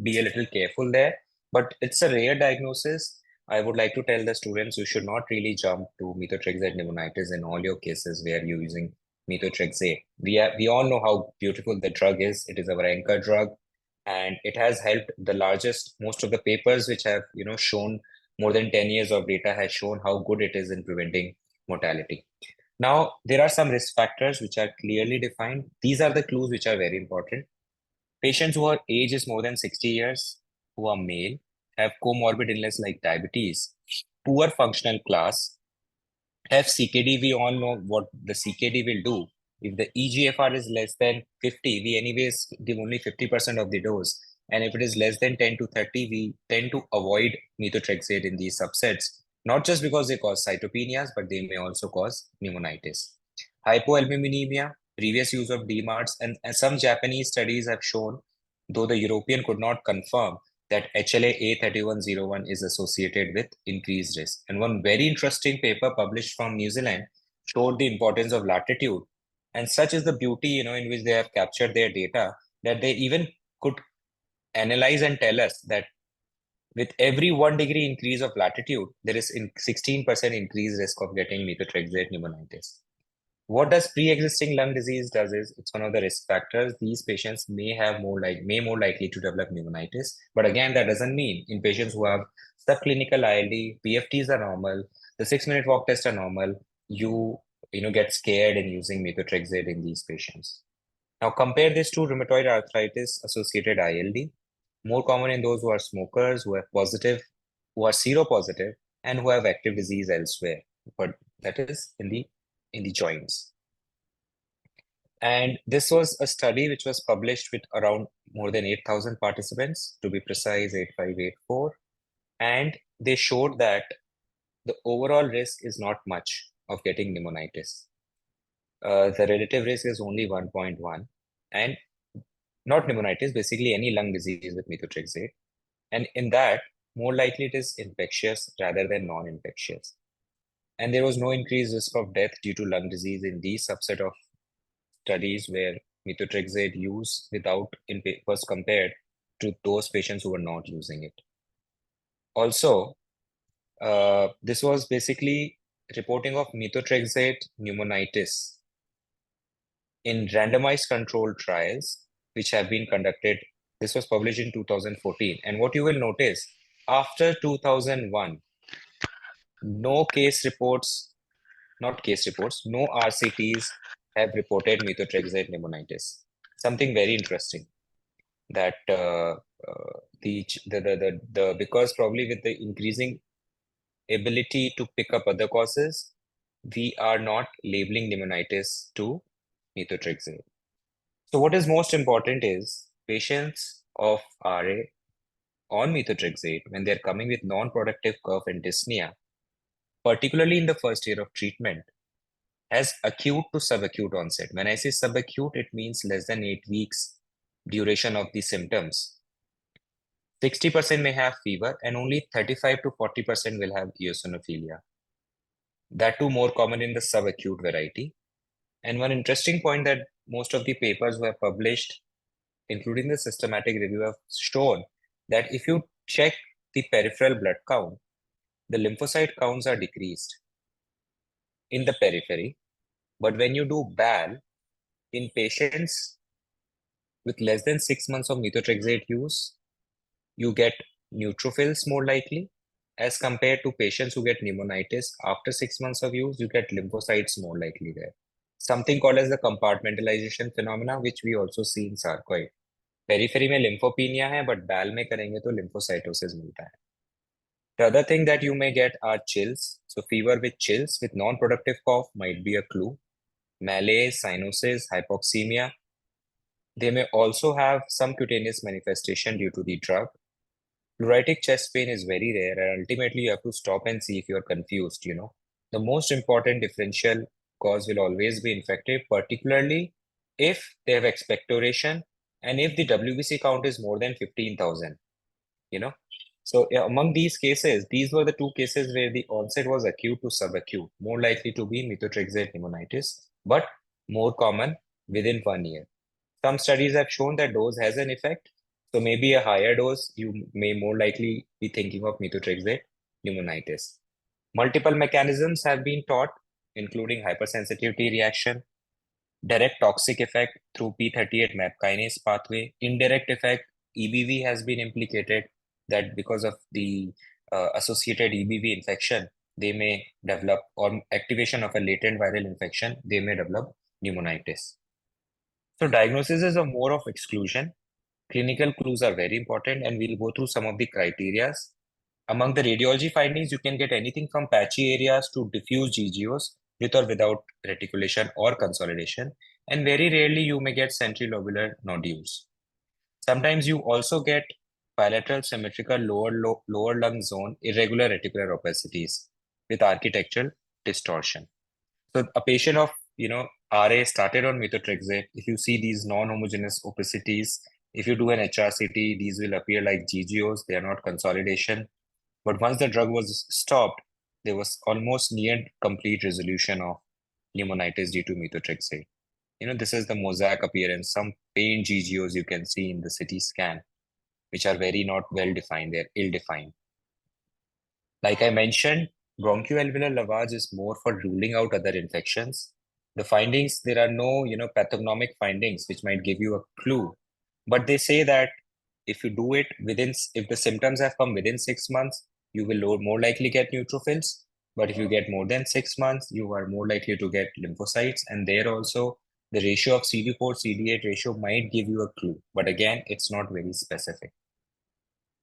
be a little careful there. But it's a rare diagnosis. I would like to tell the students you should not really jump to methotrexate pneumonitis in all your cases where you're using methotrexate. We all know how beautiful the drug is. It is our anchor drug, and it has helped most of the papers which have shown more than 10 years of data has shown how good it is in preventing mortality. Now there are some risk factors which are clearly defined. These are the clues which are very important. Patients who are age is more than 60 years, who are male, have comorbid illness like diabetes, poor functional class, have CKD. We all know what the CKD will do. If the EGFR is less than 50, we anyways give only 50% of the dose. And if it is less than 10 to 30, we tend to avoid methotrexate in these subsets, not just because they cause cytopenias, but they may also cause pneumonitis. Hypoalbuminemia, previous use of DMARDs, and some Japanese studies have shown, though the European could not confirm, that HLA A3101 is associated with increased risk. And one very interesting paper published from New Zealand showed the importance of latitude. And such is the beauty, in which they have captured their data, that they even could analyze and tell us that with every 1 degree increase of latitude, there is 16% increased risk of getting methotrexate pneumonitis. What does pre-existing lung disease does is it's one of the risk factors. These patients may more likely to develop pneumonitis. But again, that doesn't mean in patients who have subclinical ILD, PFTs are normal, the 6-minute walk test are normal, you get scared in using methotrexate in these patients. Now compare this to rheumatoid arthritis associated ILD, more common in those who are smokers, who are positive, who are seropositive, and who have active disease elsewhere, but that is in the joints. And this was a study which was published with around more than 8,000 participants, to be precise, 8584. And they showed that the overall risk is not much of getting pneumonitis. The relative risk is only 1.1, and not pneumonitis, basically any lung disease with methotrexate. And in that, more likely it is infectious rather than non-infectious. And there was no increased risk of death due to lung disease in these subset of studies where methotrexate use was compared to those patients who were not using it. Also, this was basically reporting of methotrexate pneumonitis in randomized controlled trials which have been conducted. This was published in 2014. And what you will notice, after 2001, no RCTs have reported methotrexate pneumonitis. Something very interesting, that because probably with the increasing ability to pick up other causes, we are not labeling pneumonitis to methotrexate. So what is most important is patients of RA on methotrexate, when they're coming with non-productive cough and dyspnea, particularly in the first year of treatment, has acute to subacute onset. When I say subacute, it means less than 8 weeks duration of the symptoms. 60% may have fever and only 35 to 40% will have eosinophilia. That too more common in the subacute variety. And one interesting point that most of the papers were published, including the systematic review, have shown that if you check the peripheral blood count, the lymphocyte counts are decreased in the periphery. But when you do BAL in patients with less than 6 months of methotrexate use, you get neutrophils more likely, as compared to patients who get pneumonitis after 6 months of use, you get lymphocytes more likely there. Something called as the compartmentalization phenomena, which we also see in sarcoid. Periphery में lymphopenia है, but BAL में करेंगे तो lymphocytosis मिलता है. The other thing that you may get are chills. So fever with chills with non-productive cough might be a clue. Malaise, cyanosis, hypoxemia. They may also have some cutaneous manifestation due to the drug. Pleuritic chest pain is very rare, and ultimately you have to stop and see if you're confused, The most important differential cause will always be infective, particularly if they have expectoration and if the WBC count is more than 15,000, So among these cases, these were the two cases where the onset was acute to subacute, more likely to be methotrexate pneumonitis, but more common within 1 year. Some studies have shown that dose has an effect. So maybe a higher dose, you may more likely be thinking of methotrexate pneumonitis. Multiple mechanisms have been taught, including hypersensitivity reaction, direct toxic effect through P38 MAP kinase pathway, indirect effect, EBV has been implicated, that because of the associated EBV infection, they may develop, or activation of a latent viral infection, they may develop pneumonitis. So diagnosis is a more of exclusion. Clinical clues are very important, and we'll go through some of the criterias. Among the radiology findings, you can get anything from patchy areas to diffuse GGOs with or without reticulation or consolidation. And very rarely you may get centrilobular nodules. Sometimes you also get bilateral symmetrical lower lung zone irregular reticular opacities with architectural distortion. So a patient of, RA started on methotrexate. If you see these non-homogeneous opacities, if you do an HRCT, these will appear like GGOs. They are not consolidation. But once the drug was stopped, there was almost near complete resolution of pneumonitis due to methotrexate. This is the mosaic appearance. Some faint GGOs you can see in the CT scan, which are very not well defined. They're ill-defined. Like I mentioned, bronchoalveolar lavage is more for ruling out other infections. The findings, there are no, pathognomic findings which might give you a clue. But they say that if you do it if the symptoms have come within 6 months, you will more likely get neutrophils. But if you get more than 6 months, you are more likely to get lymphocytes. And there also, the ratio of CD4, CD8 ratio might give you a clue. But again, it's not very specific.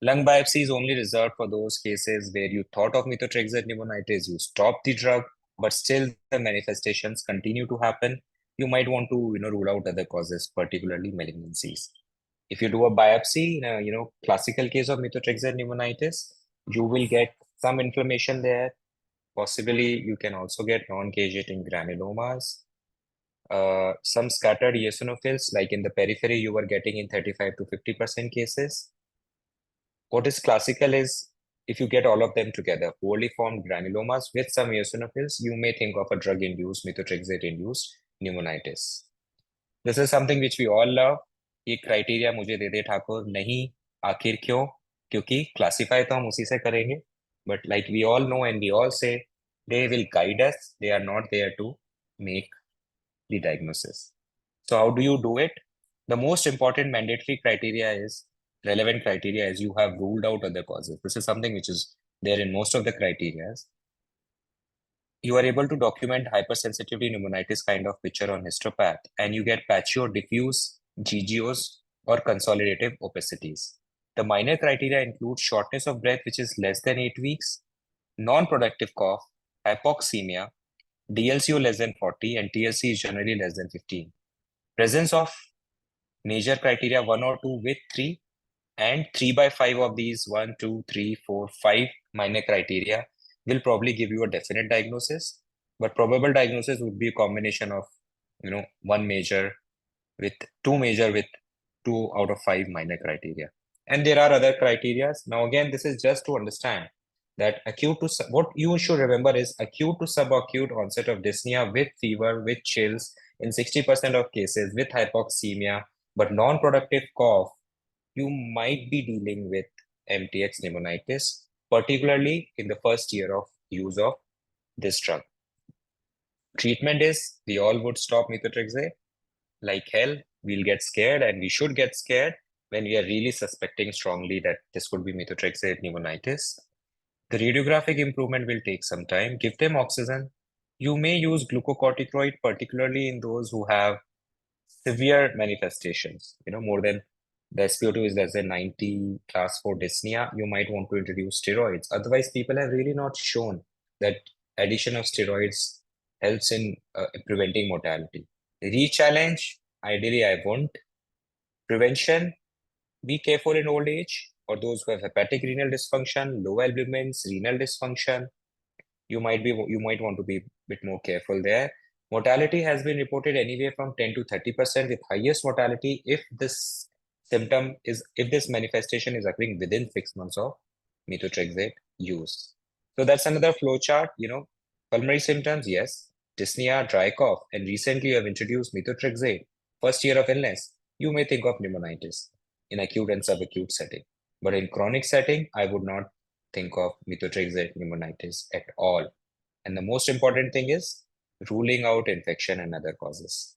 Lung biopsy is only reserved for those cases where you thought of methotrexate pneumonitis, you stopped the drug, but still the manifestations continue to happen. You might want to, rule out other causes, particularly malignancies. If you do a biopsy in a, classical case of methotrexate pneumonitis, you will get some inflammation there. Possibly, you can also get non-caseating granulomas. Some scattered eosinophils, like in the periphery, you were getting in 35 to 50% cases. What is classical is if you get all of them together, poorly formed granulomas with some eosinophils, you may think of a drug-induced, methotrexate-induced pneumonitis. This is something which we all love. ये criteria मुझे दे दे ठाकुर, नहीं आखिर क्यों? क्योंकि classify तो हम उसी से करेंगे. But like we all know and we all say, they will guide us. They are not there to make the diagnosis. So how do you do it? The most important mandatory criteria is relevant criteria is you have ruled out other causes. This is something which is there in most of the criteria. You are able to document hypersensitivity pneumonitis kind of picture on histopath, and you get patchy or diffuse GGOs or consolidative opacities. The minor criteria include shortness of breath, which is less than 8 weeks, non-productive cough, hypoxemia, DLCO less than 40, and TLC is generally less than 15. Presence of major criteria 1 or 2 with 3, and 3 by 5 of these 1, 2, 3, 4, 5 minor criteria will probably give you a definite diagnosis, but probable diagnosis would be a combination of, one major with two major with 2 out of 5 minor criteria. And there are other criteria. Now, again, this is just to understand that what you should remember is acute to subacute onset of dyspnea with fever, with chills in 60% of cases, with hypoxemia, but non-productive cough, you might be dealing with MTX pneumonitis, particularly in the first year of use of this drug. Treatment is, we all would stop methotrexate. Like hell, we'll get scared, and we should get scared when we are really suspecting strongly that this could be methotrexate pneumonitis. The radiographic improvement will take some time. Give them oxygen. You may use glucocorticoid, particularly in those who have severe manifestations, more than the SpO2 is less than 90, class 4 dyspnea, you might want to introduce steroids. Otherwise, people have really not shown that addition of steroids helps in preventing mortality. Re-challenge, ideally I won't. Prevention, be careful in old age, or those who have hepatic renal dysfunction, low albumins, renal dysfunction. You might want to be a bit more careful there. Mortality has been reported anywhere from 10 to 30%, with highest mortality if this manifestation is occurring within 6 months of methotrexate use. So that's another flow chart. Pulmonary symptoms, yes, dyspnea, dry cough, and recently you have introduced methotrexate, first year of illness, you may think of pneumonitis in acute and subacute setting. But in chronic setting, I would not think of methotrexate pneumonitis at all. And the most important thing is ruling out infection and other causes.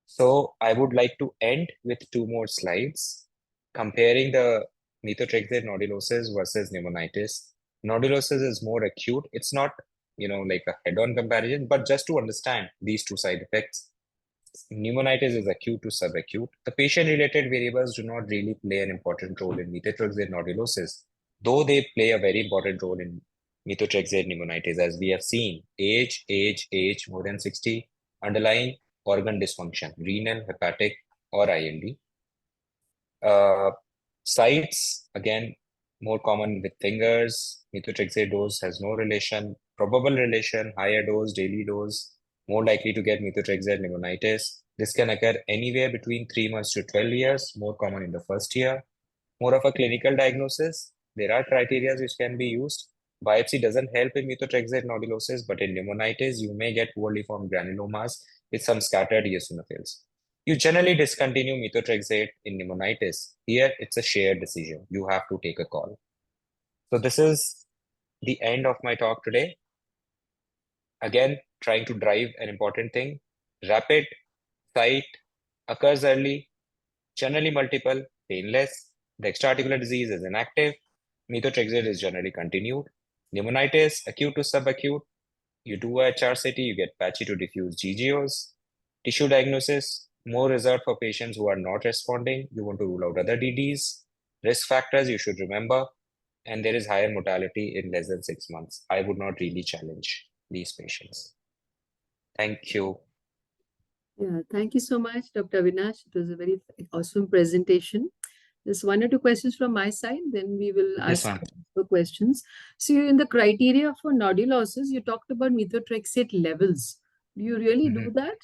So I would like to end with 2 more slides comparing the methotrexate nodulosis versus pneumonitis. Nodulosis is more acute. It's not, like a head-on comparison, but just to understand these 2 side effects. Pneumonitis is acute to subacute. The patient-related variables do not really play an important role in methotrexate nodulosis, though they play a very important role in methotrexate pneumonitis, as we have seen. Age, more than 60, underlying organ dysfunction, renal, hepatic, or ILD. Sites, again, more common with fingers. Methotrexate dose has no relation. Probable relation, higher dose, daily dose, more likely to get methotrexate pneumonitis. This can occur anywhere between 3 months to 12 years, more common in the first year. More of a clinical diagnosis. There are criteria which can be used. Biopsy doesn't help in methotrexate nodulosis, but in pneumonitis, you may get poorly formed granulomas with some scattered eosinophils. You generally discontinue methotrexate in pneumonitis. Here, it's a shared decision. You have to take a call. So this is the end of my talk today. Again, trying to drive an important thing. Rapid site occurs early, generally multiple, painless. The extraarticular disease is inactive. Methotrexate is generally continued. Pneumonitis, acute to subacute. You do a HRCT, you get patchy to diffuse GGOs. Tissue diagnosis, more reserved for patients who are not responding. You want to rule out other DDs. Risk factors you should remember. And there is higher mortality in less than 6 months. I would not really challenge these patients. Thank you. Yeah, thank you so much, Dr. Avinash. It was a very awesome presentation. Just 1 or 2 questions from my side, then we will Yes, ask ma'am. for questions. So in the criteria for nodulosis, you talked about methotrexate levels. Do you really do that?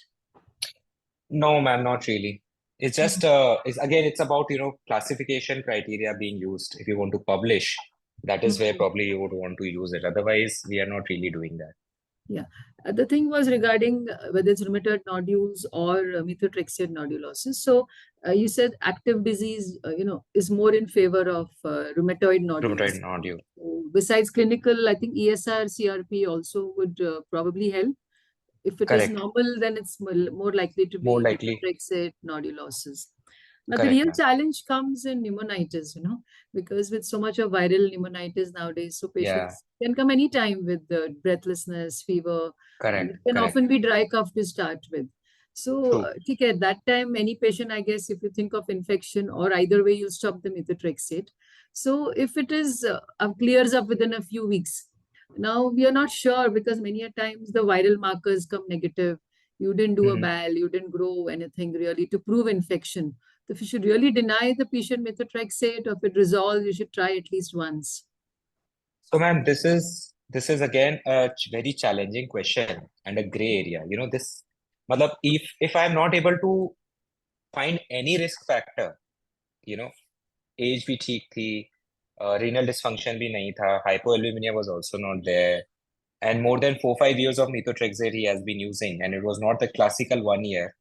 No, ma'am, not really. It's just it's about classification criteria being used. If you want to publish, that is where probably you would want to use it. Otherwise, we are not really doing that. Yeah. The thing was regarding whether it's rheumatoid nodules or methotrexate nodulosis. So you said active disease, is more in favor of rheumatoid nodules. Rheumatoid nodule. So besides clinical, I think ESR, CRP also would probably help. If it is Correct. normal, then it's more likely to be More likely. methotrexate nodulosis. Now, the Correct, real ma'am. challenge comes in pneumonitis, because with so much of viral pneumonitis nowadays, so Yeah. patients can come anytime with breathlessness, fever, and Correct. it can Correct. often be dry cough to start with. So, True. at that time, any patient, I guess, if you think of infection or either way, you'll stop the methotrexate. So, if it is clears up within a few weeks, now we are not sure because many a times the viral markers come negative. You didn't do a BAL, you didn't grow anything really to prove infection. So if you should really deny the patient methotrexate or if it resolves, you should try at least once. So, ma'am, this is this is again a very challenging question and a gray area. This, matlab, if I'm not able to find any risk factor, you know, age भी ठीक थी, renal dysfunction भी नहीं था, hypoaluminemia was also not there, and more than 4-5 years of methotrexate he has been using, and it was not the classical 1 year,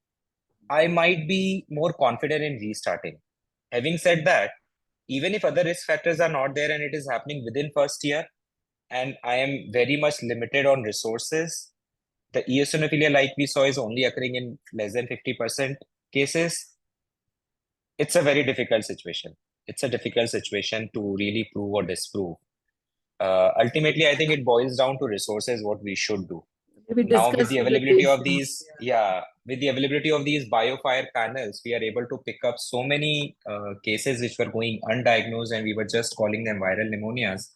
I might be more confident in restarting. Having said that, even if other risk factors are not there and it is happening within first year, and I am very much limited on resources, the eosinophilia like we saw is only occurring in less than 50% cases. It's a very difficult situation. It's a difficult situation to really prove or disprove. Ultimately, I think it boils down to resources, what we should do. Maybe Now, with discuss the with the availability of patient. these, yeah, with the availability of these biofire panels, we are able to pick up so many cases which were going undiagnosed and we were just calling them viral pneumonias.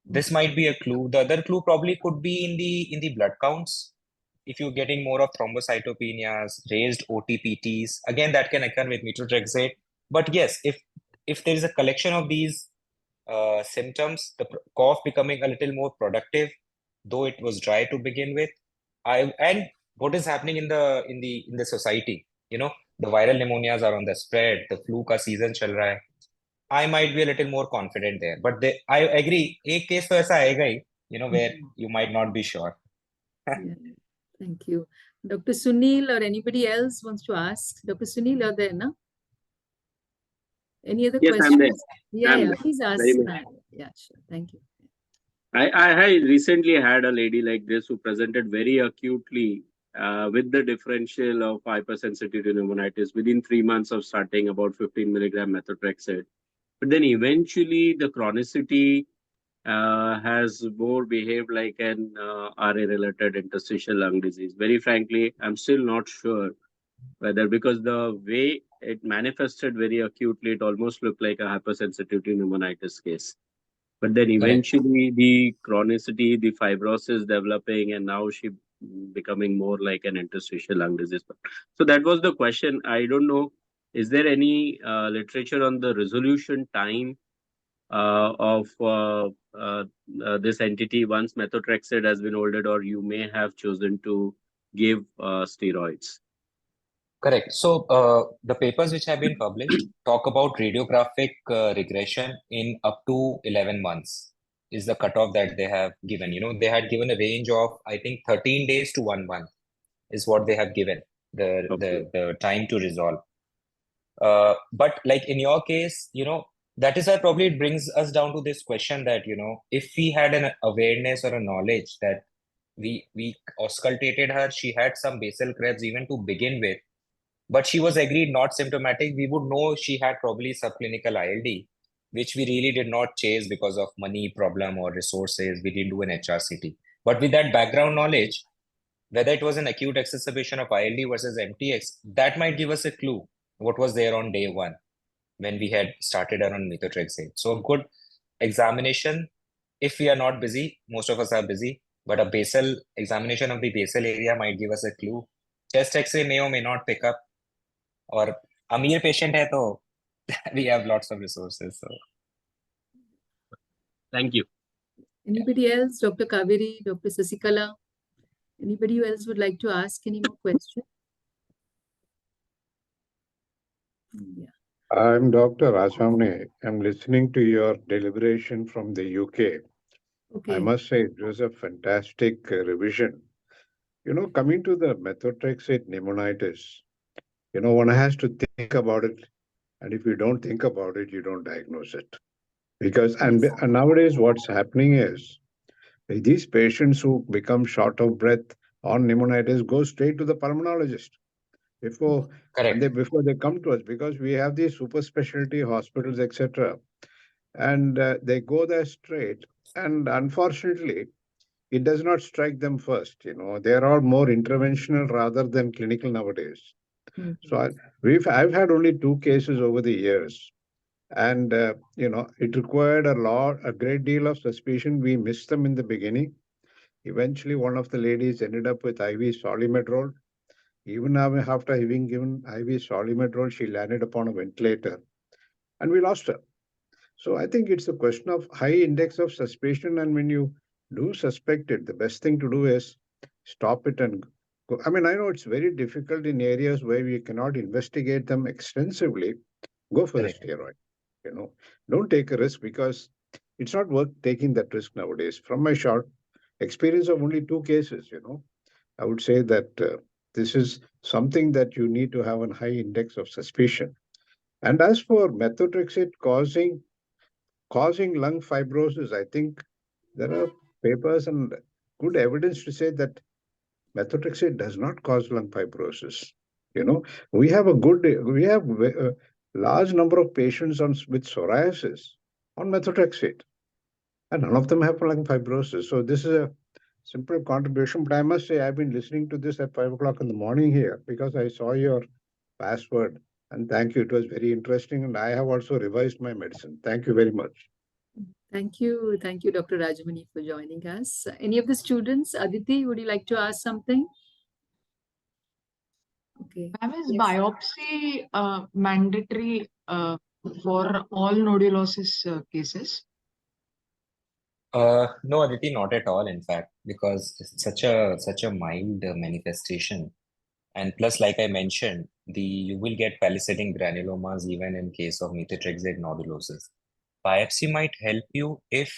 This might be a clue. The other clue probably could be in the blood counts. If you're getting more of thrombocytopenias, raised OTPTs, again that can occur with methotrexate. But yes, if there is a collection of these symptoms, the cough becoming a little more productive, though it was dry to begin with, and what is happening in the society, the viral pneumonias are on the spread, the flu ka season chal raha hai. I might be a little more confident there. But I agree, एक case तो ऐसा आएगा ही, where you might not be sure. Yeah. Thank you. Dr. Sunil or anybody else wants to ask? Dr. Sunil, are there, no? Any other Yes, I'm there. questions? Yeah, I'm yeah. there. Please ask. Very much. Yeah, sure. Thank you. I recently had a lady like this who presented very acutely with the differential of hypersensitivity pneumonitis within 3 months of starting about 15 milligram methotrexate. But then eventually the chronicity has more behaved like an RA-related interstitial lung disease. Very frankly, I'm still not sure whether, because the way it manifested very acutely, it almost looked like a hypersensitivity pneumonitis case. But then Correct. eventually the chronicity, the fibrosis developing, and now she becoming more like an interstitial lung disease. So that was the question. I don't know, is there any literature on the resolution time of this entity once methotrexate has been ordered, or you may have chosen to give steroids? Correct. So the papers which have been published talk about radiographic regression in up to 11 months is the cutoff that they have given. They had given a range of, I think, 13 days to 1 month is what they have given, the time to resolve. But like in your case, that is why probably it brings us down to this question that, if we had an awareness or a knowledge that we auscultated her, she had some basal Krebs even to begin with, but she was agreed not symptomatic, we would know she had probably subclinical ILD, which we really did not chase because of money problem or resources. We didn't do an HRCT. But with that background knowledge, whether it was an acute exacerbation of ILD versus MTX, that might give us a clue what was there on day one when we had started her on methotrexate. So a good examination, if we are not busy, most of us are busy, but a basal examination of the basal area might give us a clue. Chest X-ray may or may not pick up, or अमीर patient है तो we have lots of resources. So Thank you. Anybody else? Dr. Kaveri, Dr. Sasikala? Anybody else would like to ask any more questions? Yeah. I'm Dr. Rasamne. I'm listening to your deliberation from the UK. Okay. I must say it was a fantastic revision. Coming to the methotrexate pneumonitis, one has to think about it. And if you don't think about it, you don't diagnose it. Because, and nowadays what's happening is these patients who become short of breath on pneumonitis go straight to the pulmonologist before they come to us, because we have these super specialty hospitals, etc. And they go there straight. And unfortunately, it does not strike them first. They're all more interventional rather than clinical nowadays. So I've had only 2 cases over the years. And, it required a great deal of suspicion. We missed them in the beginning. Eventually, one of the ladies ended up with IV solimedrol. Even now, after having given IV solimedrol, she landed upon a ventilator and we lost her. So I think it's a question of high index of suspicion. And when you do suspect it, the best thing to do is stop it and go. I mean, I know it's very difficult in areas where we cannot investigate them extensively. Go for the Correct. steroid. Don't take a risk, because it's not worth taking that risk nowadays. From my short experience of only 2 cases, I would say that this is something that you need to have a high index of suspicion. And as for methotrexate causing lung fibrosis, I think there are papers and good evidence to say that methotrexate does not cause lung fibrosis. We have a large number of patients with psoriasis on methotrexate, and none of them have lung fibrosis. So this is a simple contribution, but I must say I've been listening to this at 5 o'clock in the morning here because I saw your password. And thank you. It was very interesting. And I have also revised my medicine. Thank you very much. Thank you. Thank you, Dr. Rajamani, for joining us. Any of the students? Aditi, would you like to ask something? Okay. Ma'am, is Yes. biopsy mandatory for all nodulosis cases? No, Aditi, not at all, in fact, because it's such a mild manifestation. And plus, like I mentioned, you will get palisading granulomas even in case of methotrexate nodulosis. Biopsy might help you if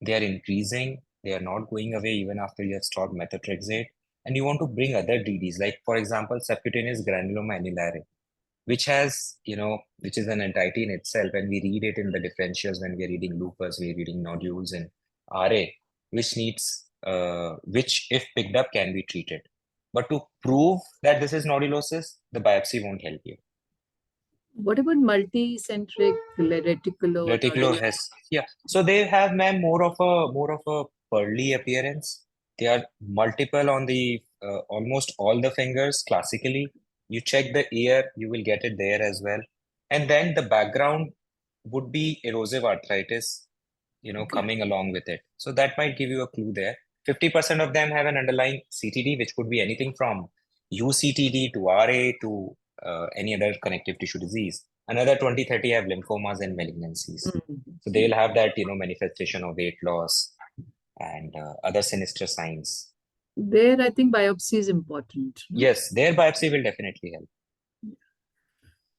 they are increasing, they are not going away even after you have stopped methotrexate, and you want to bring other DDs, like for example, subcutaneous granuloma annulare, which is an entity in itself, and we read it in the differentials when we're reading lupus, we're reading nodules and RA, which if picked up can be treated. But to prove that this is nodulosis, the biopsy won't help you. What about multicentric Reticular has, yeah. So they have, ma'am, more of a pearly appearance. They are multiple on the almost all the fingers. Classically, you check the ear, you will get it there as well. And then the background would be erosive arthritis, coming along with it. So that might give you a clue there. 50% of them have an underlying CTD, which could be anything from UCTD to RA to any other connective tissue disease. Another 20-30 have lymphomas and malignancies. So they'll have that, manifestation of weight loss and other sinister signs. There, I think biopsy is important. No? Yes, their biopsy will definitely help.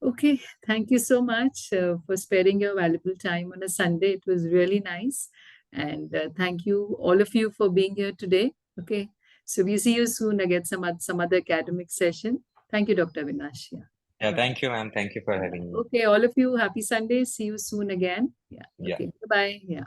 Okay, thank you so much for sparing your valuable time on a Sunday. It was really nice. And thank you, all of you, for being here today. Okay, so we see you soon again, some other academic session. Thank you, Dr. Avinash. Yeah, thank you, ma'am. Thank you for having me. Okay, all of you, happy Sunday. See you soon again. Yeah. Okay, bye-bye. Yeah.